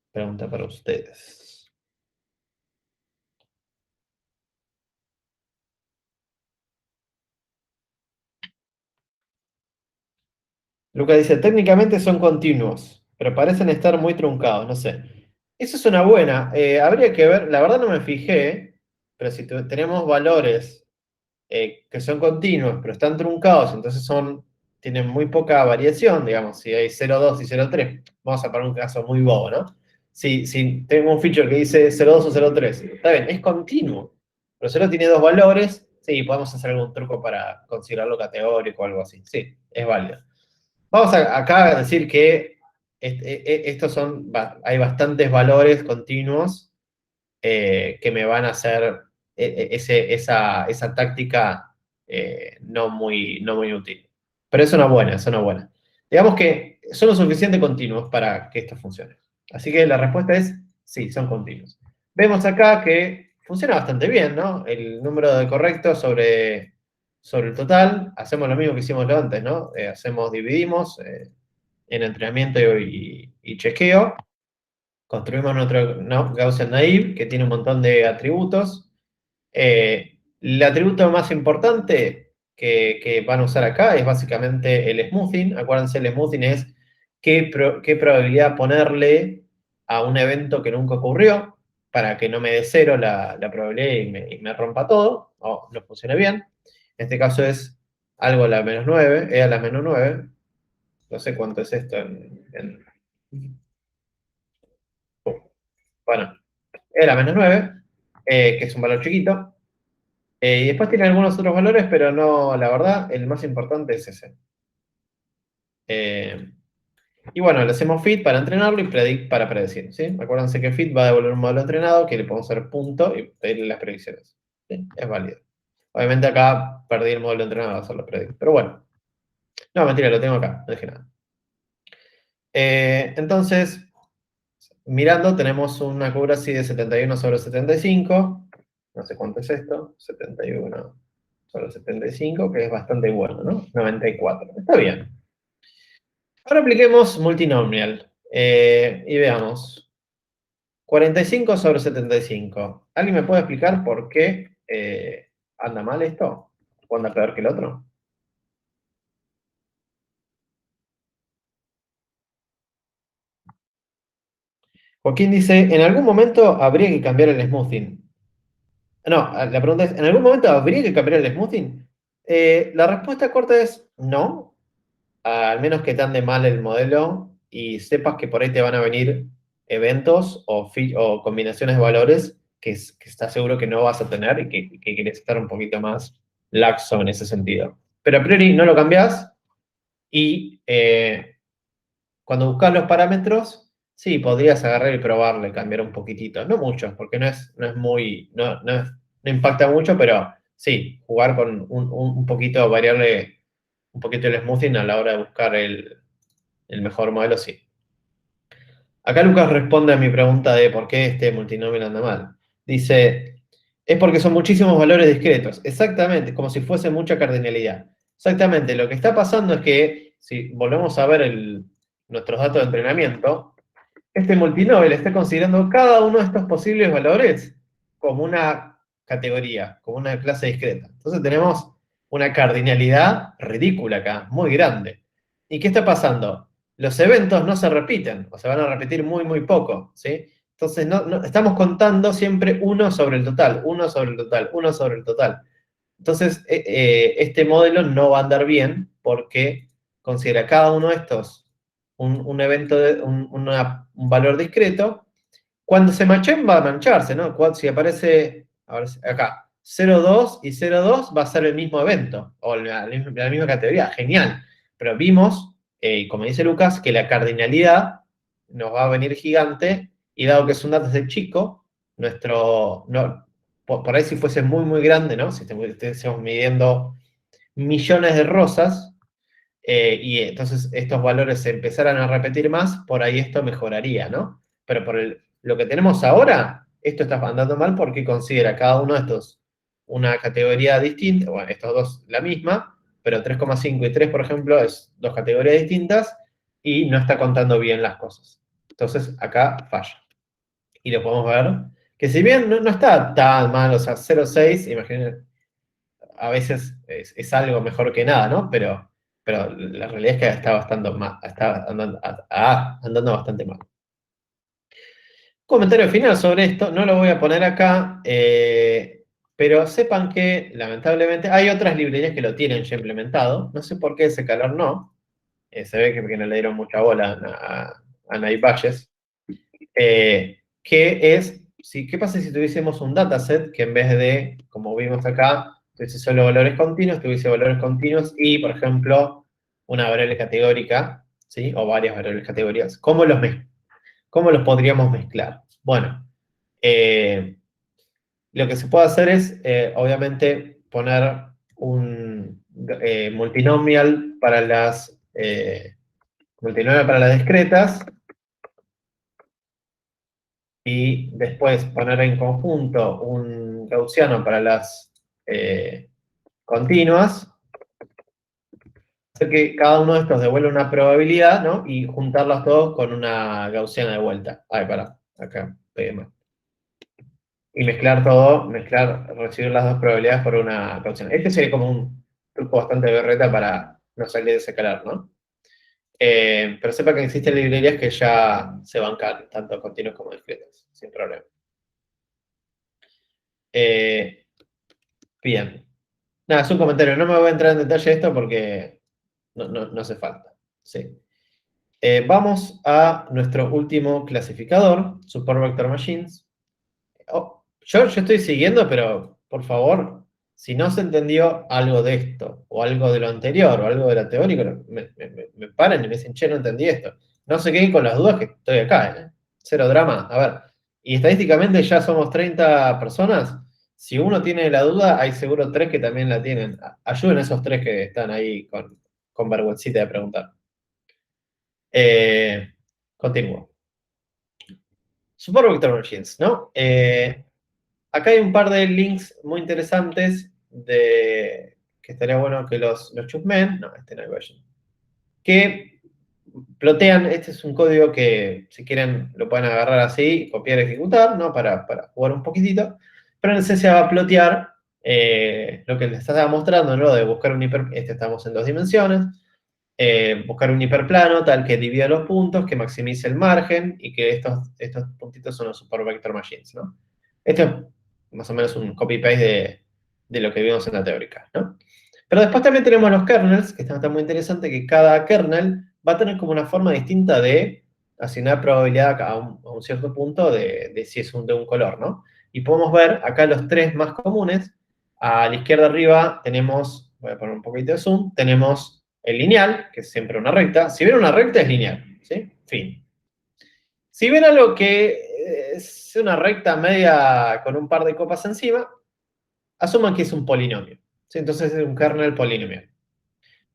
Pregunta para ustedes. Luca dice, técnicamente son continuos, pero parecen estar muy truncados, no sé. Eso es una buena. Habría que ver, la verdad no me fijé, pero si tenemos valores que son continuos, pero están truncados, entonces tienen muy poca variación, digamos, si hay 0,2 y 0,3, vamos a poner un caso muy bobo, ¿no? Si tengo un feature que dice 0,2 o 0,3, está bien, es continuo, pero solo tiene dos valores, sí, podemos hacer algún truco para considerarlo categórico o algo así, sí, es válido. Vamos acá a decir que hay bastantes valores continuos que me van a hacer esa táctica no muy útil. Pero es una buena, es una buena. Digamos que son lo suficiente continuos para que esto funcione. Así que la respuesta es sí, son continuos. Vemos acá que funciona bastante bien, ¿no? El número de correctos sobre el total. Hacemos lo mismo que hicimos antes, ¿no? Dividimos en entrenamiento y chequeo. Construimos nuestro Gaussian Naive, que tiene un montón de atributos. El atributo más importante que van a usar acá es básicamente el smoothing. Acuérdense, el smoothing es qué probabilidad ponerle a un evento que nunca ocurrió para que no me dé cero la probabilidad y me rompa todo, o no funcione bien. En este caso es algo a la menos 9, a la menos 9. No sé cuánto es esto bueno, era menos 9, que es un valor chiquito. Y después tiene algunos otros valores, pero no, la verdad, el más importante es ese. Y bueno, le hacemos fit para entrenarlo y predict para predecir, ¿sí? Acuérdense que fit va a devolver un modelo entrenado que le podemos hacer punto y pedirle las predicciones. ¿Sí? Es válido. Obviamente acá perdí el módulo entrenado a hacerlo predict. Pero bueno. No, mentira, lo tengo acá. No dije nada. Entonces, mirando, tenemos una curva así de 71 sobre 75. No sé cuánto es esto. 71 sobre 75, que es bastante bueno, ¿no? 94. Está bien. Ahora apliquemos multinomial. Y veamos. 45 sobre 75. ¿Alguien me puede explicar por qué anda mal esto? ¿O anda peor que el otro? Joaquín dice, en algún momento habría que cambiar el smoothing. No, la pregunta es, ¿en algún momento habría que cambiar el smoothing? La respuesta corta es no, al menos que te ande mal el modelo y sepas que por ahí te van a venir eventos o combinaciones de valores que estás seguro que no vas a tener y que quieres estar un poquito más laxo en ese sentido. Pero a priori no lo cambias y cuando buscas los parámetros, sí, podrías agarrar y probarle, cambiar un poquitito. No mucho, porque no es muy, no impacta mucho, pero sí, jugar con un poquito, variarle un poquito el smoothing a la hora de buscar el mejor modelo, sí. Acá Lucas responde a mi pregunta de por qué este multinomial anda mal. Dice, es porque son muchísimos valores discretos. Exactamente, como si fuese mucha cardinalidad. Exactamente, lo que está pasando es que, si volvemos a ver nuestros datos de entrenamiento, este multinovel está considerando cada uno de estos posibles valores como una categoría, como una clase discreta. Entonces tenemos una cardinalidad ridícula acá, muy grande. ¿Y qué está pasando? Los eventos no se repiten, o se van a repetir muy, muy poco, ¿sí? Entonces estamos contando siempre uno sobre el total, uno sobre el total, uno sobre el total. Entonces, este modelo no va a andar bien porque considera cada uno de estos un evento, un valor discreto. Cuando se machen va a mancharse, ¿no? Si aparece, a ver, acá, 0,2 y 0,2 va a ser el mismo evento, o la misma categoría, genial. Pero vimos, como dice Lucas, que la cardinalidad nos va a venir gigante, y dado que es un dataset chico, por ahí si fuese muy, muy grande, ¿no? Si estuviésemos midiendo millones de rosas, y entonces estos valores se empezaran a repetir más, por ahí esto mejoraría, ¿no? Pero lo que tenemos ahora, esto está andando mal porque considera cada uno de estos una categoría distinta, bueno, estos dos la misma, pero 3,5 y 3, por ejemplo, es dos categorías distintas y no está contando bien las cosas. Entonces acá falla. Y lo podemos ver que si bien no está tan mal, o sea, 0,6, imagínense, a veces es algo mejor que nada, ¿no? Pero la realidad es que está bastante mal, está andando bastante mal. Comentario final sobre esto, no lo voy a poner acá, pero sepan que lamentablemente hay otras librerías que lo tienen ya implementado, no sé por qué ese calor no, se ve que porque no le dieron mucha bola a Naive Bayes, que es, ¿qué pasa si tuviésemos un dataset que en vez de, como vimos acá, tuviese solo valores continuos, tuviese valores continuos y, por ejemplo, una variable categórica, ¿sí? O varias variables categorías? ¿Cómo los podríamos mezclar? Bueno, lo que se puede hacer es, obviamente, poner un multinomial para las discretas, y después poner en conjunto un gaussiano para las continuas, hacer que cada uno de estos devuelva una probabilidad, ¿no? Y juntarlos todos con una gaussiana de vuelta. Ay, pará, acá pegué mal. Y mezclar todo, recibir las dos probabilidades por una gaussiana. Este sería como un truco bastante berreta para no salir de ese calor, ¿no? Pero sepa que existen librerías que ya se bancan, tanto continuos como discretos, sin problema. Bien. Nada, es un comentario. No me voy a entrar en detalle de esto porque no hace falta. Sí. Vamos a nuestro último clasificador, Support Vector Machines. Oh, yo estoy siguiendo, pero por favor, si no se entendió algo de esto, o algo de lo anterior, o algo de la teórica, me paren y me dicen, che, no entendí esto. No se queden con las dudas que estoy acá, ¿eh? Cero drama. A ver, y estadísticamente ya somos 30 personas. Si uno tiene la duda, hay seguro 3 que también la tienen. Ayuden a esos 3 que están ahí con vergüencita de preguntar. Continúo. Super Vector Machines, ¿no? Acá hay un par de links muy interesantes que estaría bueno que los chusmen. No, este no hay version. Que plotean, este es un código que si quieren lo pueden agarrar así, copiar y ejecutar, ¿no? Para jugar un poquitito. Pero en esencia va a plotear lo que les estaba mostrando, ¿no? De buscar un estamos en 2 dimensiones. Buscar un hiperplano tal que divida los puntos, que maximice el margen y que estos puntitos son los super vector machines, ¿no? Esto es más o menos un copy-paste de lo que vimos en la teórica, ¿no? Pero después también tenemos los kernels, que está muy interesante, que cada kernel va a tener como una forma distinta de asignar probabilidad a un cierto punto de si es de un color, ¿no? Y podemos ver acá los 3 más comunes. A la izquierda arriba tenemos, voy a poner un poquito de zoom, tenemos el lineal, que es siempre una recta. Si ven una recta es lineal, ¿sí? Fin. Si ven algo que es una recta media con un par de copas encima, asuman que es un polinomio, ¿sí? Entonces es un kernel polinomial.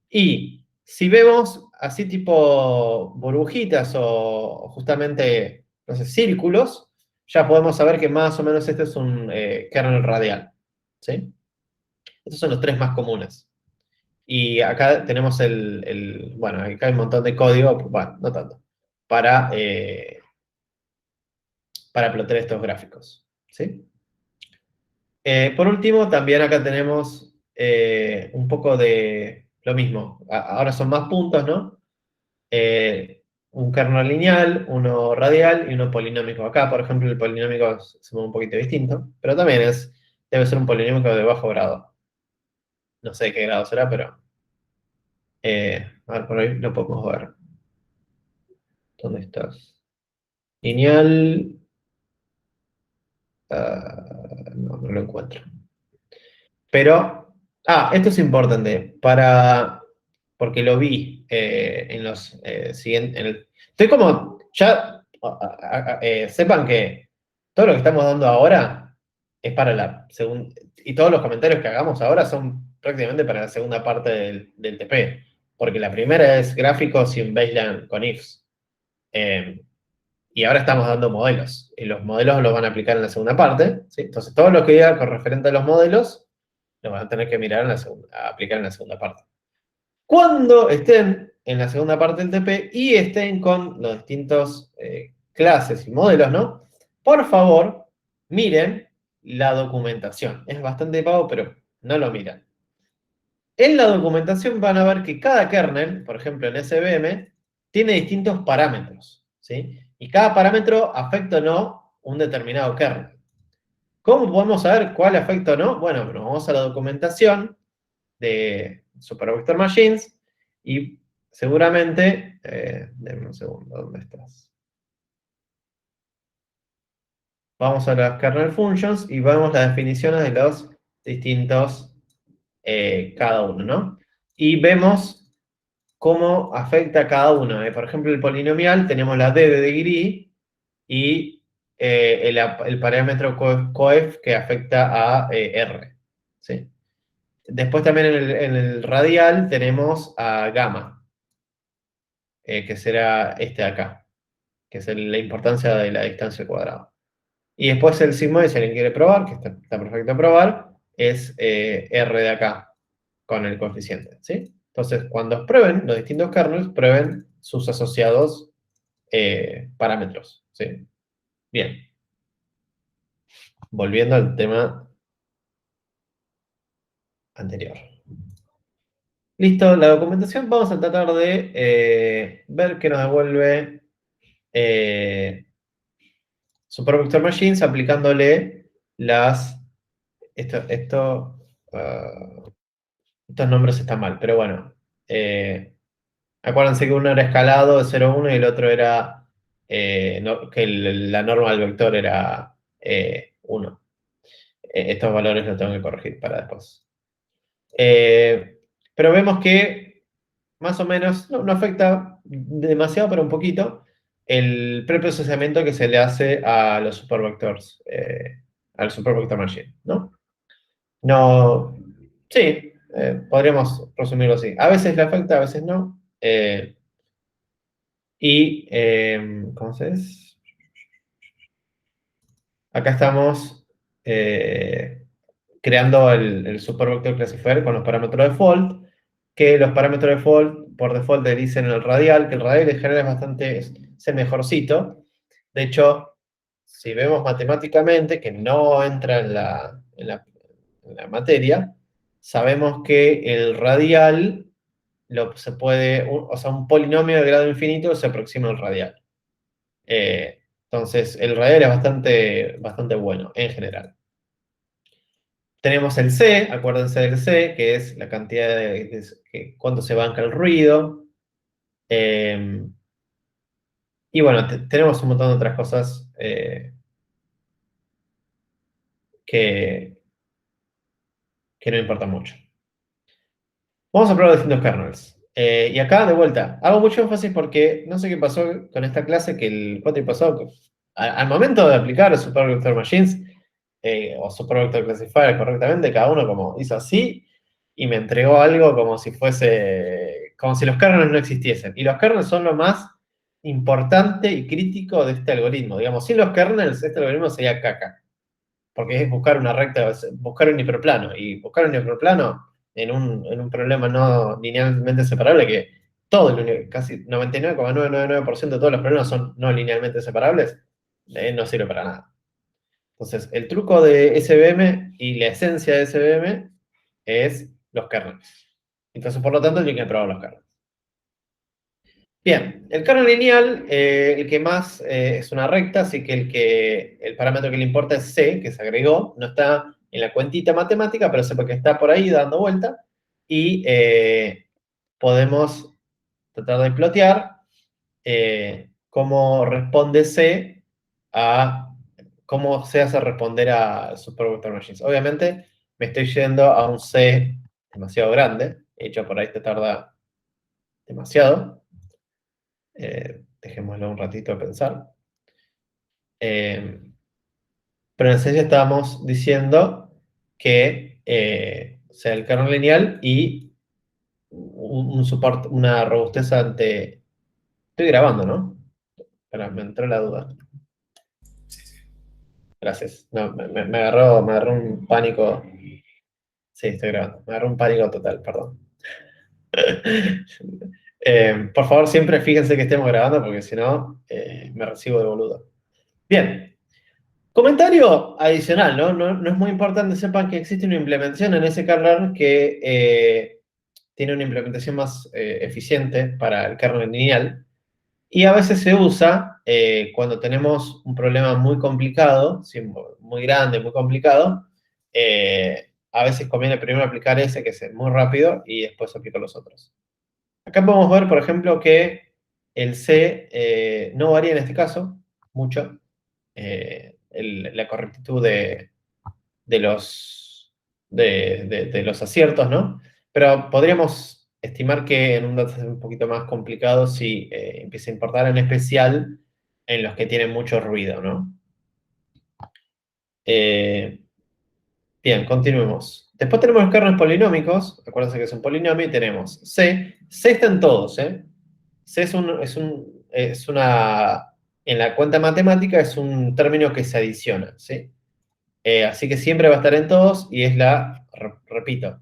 Y si vemos así tipo burbujitas o justamente, no sé, círculos, ya podemos saber que más o menos este es un kernel radial, ¿sí? Estos son los 3 más comunes. Y acá tenemos bueno, acá hay un montón de código, bueno, no tanto, para plotear estos gráficos, ¿sí? Por último, también acá tenemos un poco de lo mismo. Ahora son más puntos, ¿no? Un kernel lineal, uno radial y uno polinómico. Acá, por ejemplo, el polinómico se mueve un poquito distinto, pero también debe ser un polinómico de bajo grado. No sé qué grado será, pero a ver, por ahí lo podemos ver. ¿Dónde estás? Lineal. No lo encuentro. Pero, esto es importante, porque lo vi en los siguientes. Estoy como, ya, sepan que todo lo que estamos dando ahora es para la segunda, y todos los comentarios que hagamos ahora son prácticamente para la segunda parte del TP, porque la primera es gráficos y un baseline con ifs. Y ahora estamos dando modelos, y los modelos los van a aplicar en la segunda parte, ¿sí? Entonces, todo lo que diga con referente a los modelos, lo van a tener que mirar a aplicar en la segunda parte. Cuando estén en la segunda parte del TP y estén con los distintos clases y modelos, ¿no? Por favor, miren la documentación. Es bastante pago, pero no lo miran. En la documentación van a ver que cada kernel, por ejemplo en SVM, tiene distintos parámetros, ¿sí? Y cada parámetro afecta o no un determinado kernel. ¿Cómo podemos saber cuál afecta o no? Bueno, nos vamos a la documentación de Supervector Machines y seguramente, denme un segundo, ¿dónde estás? Vamos a las kernel functions y vemos las definiciones de los distintos cada uno, ¿no? Y vemos cómo afecta a cada uno. Por ejemplo, el polinomial tenemos la d de degree y el parámetro coef que afecta a r, ¿sí? Después también en el radial tenemos a gamma, que será este de acá, que es la importancia de la distancia al cuadrado. Y después el sigmoide, si alguien quiere probar, que está perfecto probar, es R de acá, con el coeficiente, ¿sí? Entonces, cuando prueben los distintos kernels, prueben sus asociados parámetros, ¿sí? Bien. Volviendo al tema anterior. Listo, la documentación. Vamos a tratar de ver qué nos devuelve Supervector Machines aplicándole estos nombres están mal, pero bueno. Acuérdense que uno era escalado de 0,1 y el otro era que la norma del vector era 1. Estos valores los tengo que corregir para después. Pero vemos que más o menos no afecta demasiado, pero un poquito, el preprocesamiento que se le hace a los supervectors al Supervector Machine, ¿no? No, sí, podríamos resumirlo así. A veces le afecta, a veces no. ¿Cómo se dice? Acá estamos creando el Supervector Classifier con los parámetros default, que los parámetros default, por default, le dicen el radial, que el radial en general es bastante, es el mejorcito. De hecho, si vemos matemáticamente, que no entra en la materia, sabemos que el radial se puede, o sea, un polinomio de grado infinito se aproxima al radial. Entonces, el radial es bastante bueno en general. Tenemos el C, acuérdense del C, que es la cantidad cuánto se banca el ruido. Y bueno, tenemos un montón de otras cosas que, que no importan mucho. Vamos a probar distintos kernels. Y acá, de vuelta, hago mucho énfasis porque no sé qué pasó con esta clase, que el cuatri pasó, al momento de aplicar Supervector Machines o Supervector Classifier correctamente, cada uno como hizo así y me entregó algo como si fuese, como si los kernels no existiesen. Y los kernels son lo más importante y crítico de este algoritmo. Digamos, sin los kernels, este algoritmo sería caca. Porque es buscar una recta, buscar un hiperplano. Y buscar un hiperplano en un problema no linealmente separable, que todo, casi 99,999% de todos los problemas son no linealmente separables, no sirve para nada. Entonces, el truco de SVM y la esencia de SVM es los kernels. Entonces, por lo tanto, hay que probar los kernels. Bien, el kernel lineal, el que más es una recta, así que el parámetro que le importa es C, que se agregó, no está en la cuentita matemática, pero sepa que está por ahí dando vuelta, y podemos tratar de plotear cómo responde C a cómo se hace responder a Supervector Machines. Obviamente me estoy yendo a un C demasiado grande, de hecho por ahí te tarda demasiado. Dejémoslo un ratito a pensar. Pero en esencia estábamos diciendo que sea el kernel lineal y un soporte, una robustez ante... Estoy grabando, ¿no? Espera, me entró la duda. Gracias. No, me agarró un pánico. Sí, estoy grabando. Me agarró un pánico total, perdón. Por favor, siempre fíjense que estemos grabando porque si no, me recibo de boludo. Bien. Comentario adicional, ¿no? No es muy importante, sepan que existe una implementación en ese kernel que tiene una implementación más eficiente para el kernel lineal y a veces se usa cuando tenemos un problema muy complicado, ¿sí? Muy grande, muy complicado, a veces conviene primero aplicar ese que es muy rápido y después aplicar los otros. Acá podemos ver, por ejemplo, que el C no varía en este caso mucho. La correctitud de los aciertos, ¿no? Pero podríamos estimar que en un dataset un poquito más complicado sí empieza a importar, en especial en los que tienen mucho ruido, ¿no? Bien, continuemos. Después tenemos los kernels polinómicos, acuérdense que es un polinomio, y tenemos C. C está en todos, ¿eh? C es una... En la cuenta matemática es un término que se adiciona, ¿sí? Así que siempre va a estar en todos y es repito,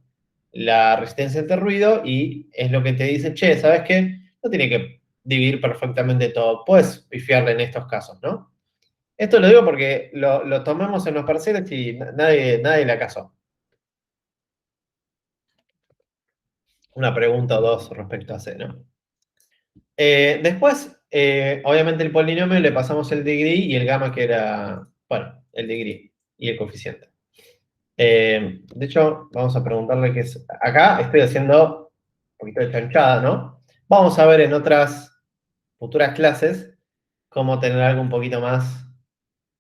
la resistencia ante ruido y es lo que te dice, che, ¿sabes qué? No tiene que dividir perfectamente todo, puedes pifiarle en estos casos, ¿no? Esto lo digo porque lo tomamos en los parciales y nadie le casó. Una pregunta o dos respecto a C, ¿no? Después, obviamente el polinomio le pasamos el degree y el gamma que era, bueno, el degree y el coeficiente. De hecho, vamos a preguntarle qué es. Acá estoy haciendo un poquito de chanchada, ¿no? Vamos a ver en otras futuras clases cómo tener algo un poquito más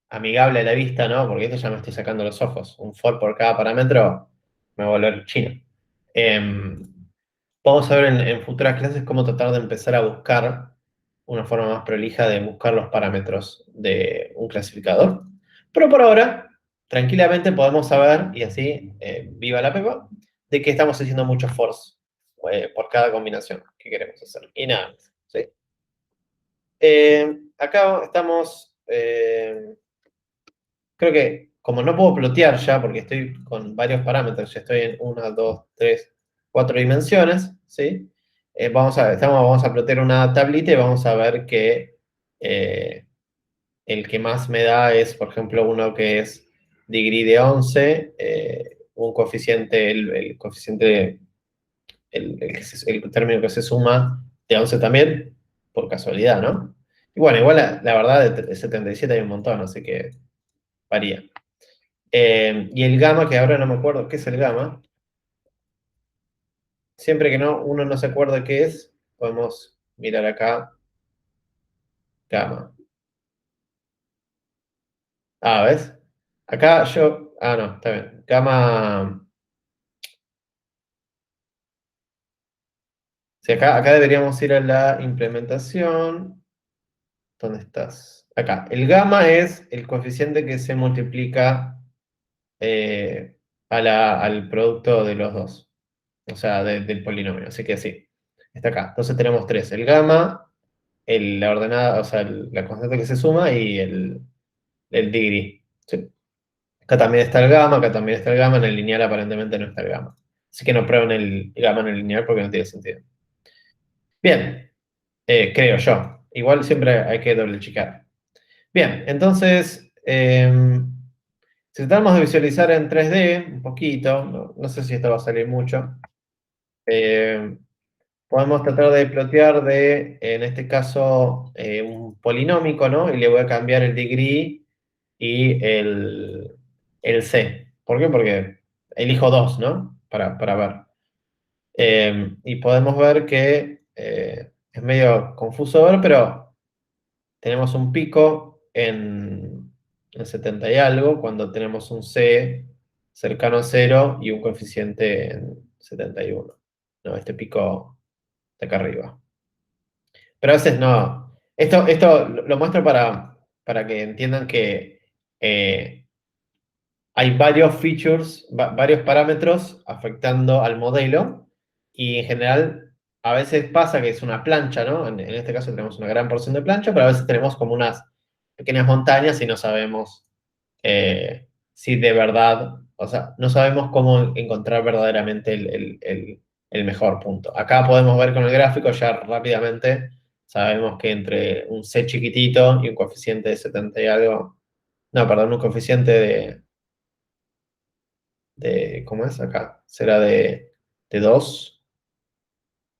amigable a la vista, ¿no? Porque esto ya me estoy sacando los ojos. Un for por cada parámetro me va a volver chino. Vamos a ver en futuras clases cómo tratar de empezar a buscar una forma más prolija de buscar los parámetros de un clasificador. Pero por ahora tranquilamente podemos saber, y así, viva la pepa, de que estamos haciendo muchos force por cada combinación que queremos hacer. Y nada más, ¿sí? Acá estamos, creo que como no puedo plotear ya, porque estoy con varios parámetros, ya estoy en 1, 2, 3, 4 dimensiones, ¿sí? Vamos a plotear una tablita y vamos a ver que eh, el que más me da es, por ejemplo, uno que es degree de 11, un coeficiente, el coeficiente, el término que se suma de 11 también, por casualidad, ¿no? Y bueno, igual la verdad de 77 hay un montón, así que varía. Y el gamma, que ahora no me acuerdo qué es el gamma, siempre que uno no se acuerda qué es, podemos mirar acá, gamma. Ah, ¿ves? Acá yo, no, está bien. Gamma, sí, acá deberíamos ir a la implementación. ¿Dónde estás? Acá. El gamma es el coeficiente que se multiplica eh, al producto de los dos, o sea, del polinomio. Así que sí, está acá. Entonces tenemos tres: el gamma, la ordenada, o sea, la constante que se suma y el degree. Sí. Acá también está el gamma, acá también está el gamma. En el lineal aparentemente no está el gamma. Así que no prueben el gamma en el lineal porque no tiene sentido. Bien, creo yo. Igual siempre hay que doble checar. Bien, entonces, si tratamos de visualizar en 3D un poquito, no sé si esto va a salir mucho, eh, podemos tratar de plotear en este caso, un polinómico, ¿no? Y le voy a cambiar el degree y el c. ¿Por qué? Porque elijo dos, ¿no? Para ver. Y podemos ver que es medio confuso ver, pero tenemos un pico en 70 y algo, cuando tenemos un C cercano a cero y un coeficiente en 71. No, este pico de acá arriba. Pero a veces no. Esto lo muestro para que entiendan que hay varios features, varios parámetros afectando al modelo y en general a veces pasa que es una plancha, ¿no? En este caso tenemos una gran porción de plancha, pero a veces tenemos como unas pequeñas montañas y no sabemos si de verdad, o sea, no sabemos cómo encontrar verdaderamente el mejor punto. Acá podemos ver con el gráfico ya rápidamente, sabemos que entre un C chiquitito y un coeficiente de 70 y algo, no, perdón, un coeficiente ¿cómo es acá? Será de 2,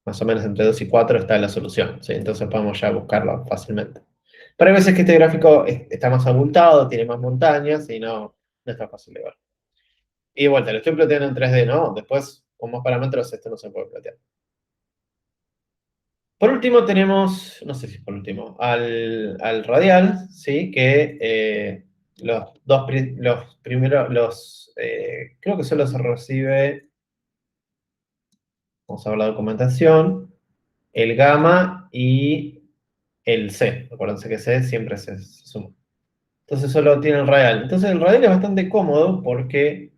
más o menos entre 2 y 4 está la solución, ¿sí? Entonces podemos ya buscarlo fácilmente. Pero hay veces que este gráfico está más abultado, tiene más montañas y no está fácil de ver. Y de vuelta, lo estoy planteando en 3D, ¿no? Después, con más parámetros, esto no se puede plantear. Por último tenemos, no sé si por último, al radial, ¿sí? Que los primeros, creo que solo se recibe, vamos a ver la documentación, el gamma y el C. Acuérdense que C siempre se suma. Entonces solo tiene el radial. Entonces el radial es bastante cómodo porque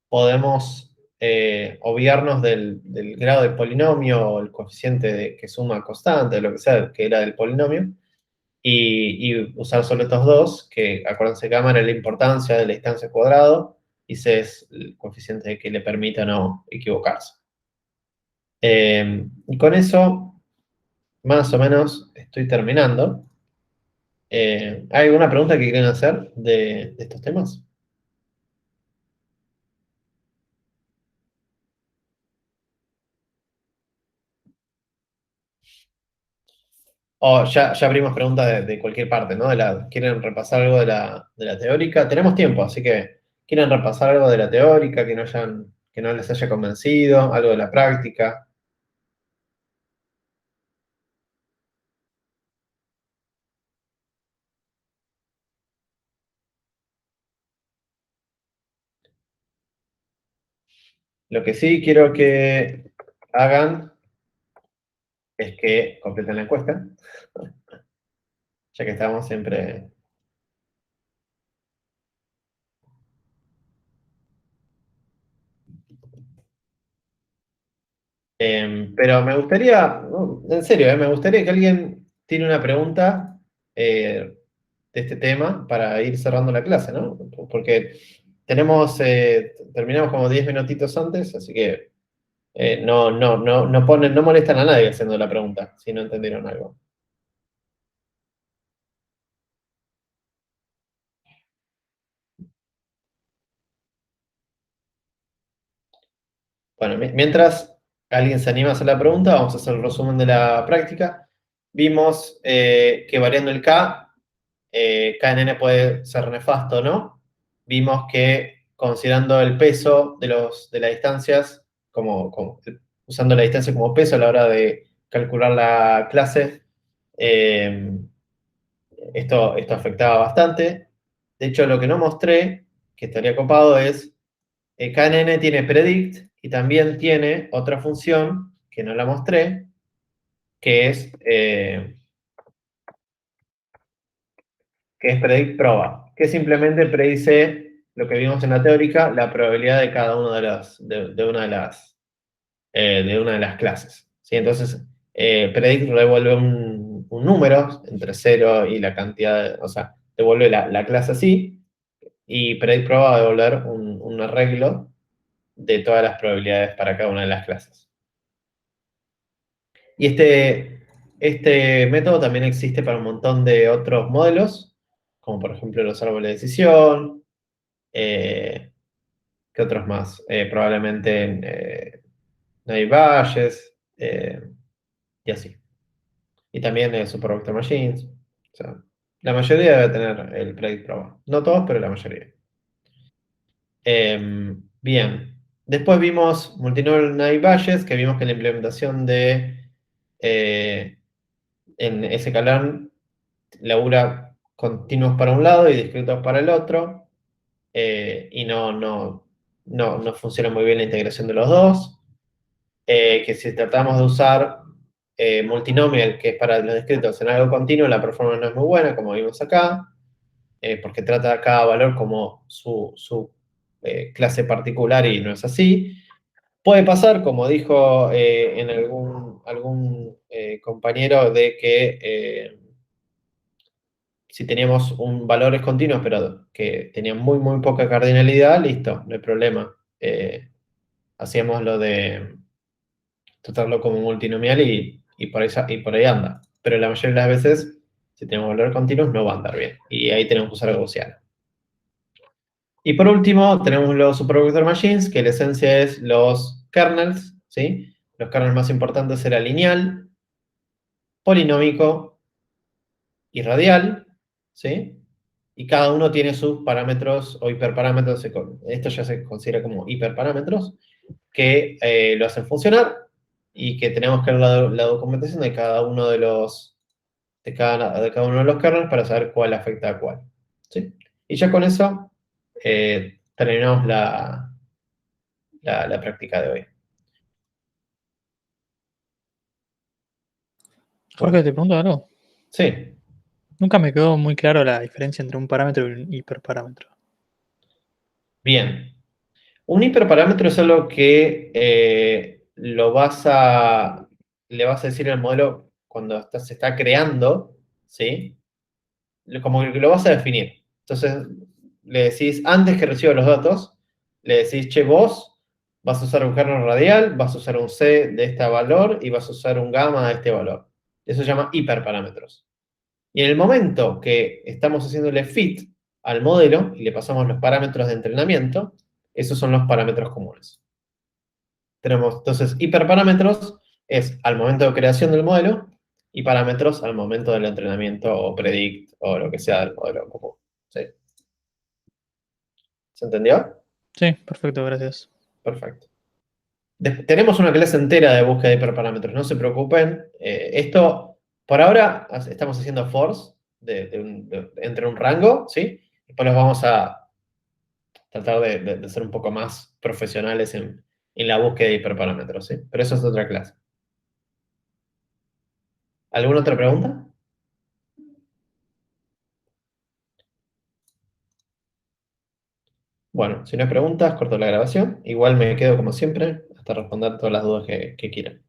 podemos obviarnos del grado de polinomio o el coeficiente que suma constante, lo que sea, que era del polinomio, y usar solo estos dos, que acuérdense, gamma era la importancia de la distancia al cuadrado, y C es el coeficiente que le permita no equivocarse. Y con eso, más o menos, estoy terminando. ¿Hay alguna pregunta que quieren hacer de estos temas? O ya abrimos preguntas de cualquier parte, ¿no? ¿Quieren repasar algo de la teórica? Tenemos tiempo, así que ¿quieren repasar algo de la teórica que no les haya convencido? ¿Algo de la práctica? Lo que sí quiero que hagan es que completen la encuesta, ya que estamos siempre Pero me gustaría, no, en serio, me gustaría que alguien tiene una pregunta de este tema para ir cerrando la clase, ¿no? Porque terminamos como 10 minutitos antes, así que no molestan a nadie haciendo la pregunta, si no entendieron algo. Bueno, mientras alguien se anima a hacer la pregunta, vamos a hacer el resumen de la práctica. Vimos que variando el K, KNN puede ser nefasto o no. Vimos que considerando el peso de las distancias, usando la distancia como peso a la hora de calcular la clase, eh, esto afectaba bastante. De hecho, lo que no mostré, que estaría copado, es KNN tiene predict y también tiene otra función que no la mostré, que es predict proba, que simplemente predice lo que vimos en la teórica, la probabilidad de cada una de una de las clases. ¿Sí? Entonces, predict devuelve un número entre 0 y la cantidad, o sea, devuelve la clase así, y predict proba va a devolver un arreglo de todas las probabilidades para cada una de las clases. Y este método también existe para un montón de otros modelos, como por ejemplo los árboles de decisión, ¿qué otros más? Probablemente Naive Bayes, y así. Y también Supervector Machines. O sea, la mayoría debe tener el Predict Proba. No todos, pero la mayoría. Bien. Después vimos Multinomial Naive Bayes, que vimos que la implementación eh, en SKLearn labura continuos para un lado y discretos para el otro, y no funciona muy bien la integración de los dos, que si tratamos de usar multinomial, que es para los discretos en algo continuo, la performance no es muy buena, como vimos acá, porque trata a cada valor como su clase particular y no es así. Puede pasar, como dijo en algún compañero, de que si teníamos valores continuos, pero que tenían muy poca cardinalidad, listo, no hay problema. Hacíamos lo de tratarlo como multinomial y por ahí anda. Pero la mayoría de las veces, si tenemos valores continuos, no va a andar bien. Y ahí tenemos que usar Gaussiana. Y por último, tenemos los supervector machines, que la esencia es los kernels, ¿sí? Los kernels más importantes era lineal, polinómico y radial, ¿sí? Y cada uno tiene sus parámetros o hiperparámetros, esto ya se considera como hiperparámetros, que lo hacen funcionar y que tenemos que ver la documentación de cada uno de cada uno de los kernels para saber cuál afecta a cuál. ¿Sí? Y ya con eso terminamos la práctica de hoy. Jorge, Bueno, te pregunto algo. sí, Nunca me quedó muy claro la diferencia entre un parámetro y un hiperparámetro. bien. Un hiperparámetro es algo que le vas a decir al modelo cuando se está creando, ¿sí? Como que lo vas a definir. Entonces, le decís, antes que reciba los datos, le decís, che, vos vas a usar un kernel radial, vas a usar un C de este valor y vas a usar un gamma de este valor. Eso se llama hiperparámetros. Y en el momento que estamos haciéndole fit al modelo y le pasamos los parámetros de entrenamiento, esos son los parámetros comunes. Tenemos entonces hiperparámetros es al momento de creación del modelo y parámetros al momento del entrenamiento o predict o lo que sea del modelo común. ¿Sí? ¿Se entendió? Sí, perfecto, gracias. Perfecto. Tenemos una clase entera de búsqueda de hiperparámetros, no se preocupen. Esto, por ahora, estamos haciendo force entre un rango, ¿sí? Después los vamos a tratar de ser un poco más profesionales en la búsqueda de hiperparámetros, ¿sí? Pero eso es otra clase. ¿Alguna otra pregunta? Bueno, si no hay preguntas, corto la grabación. Igual me quedo como siempre hasta responder todas las dudas que quieran.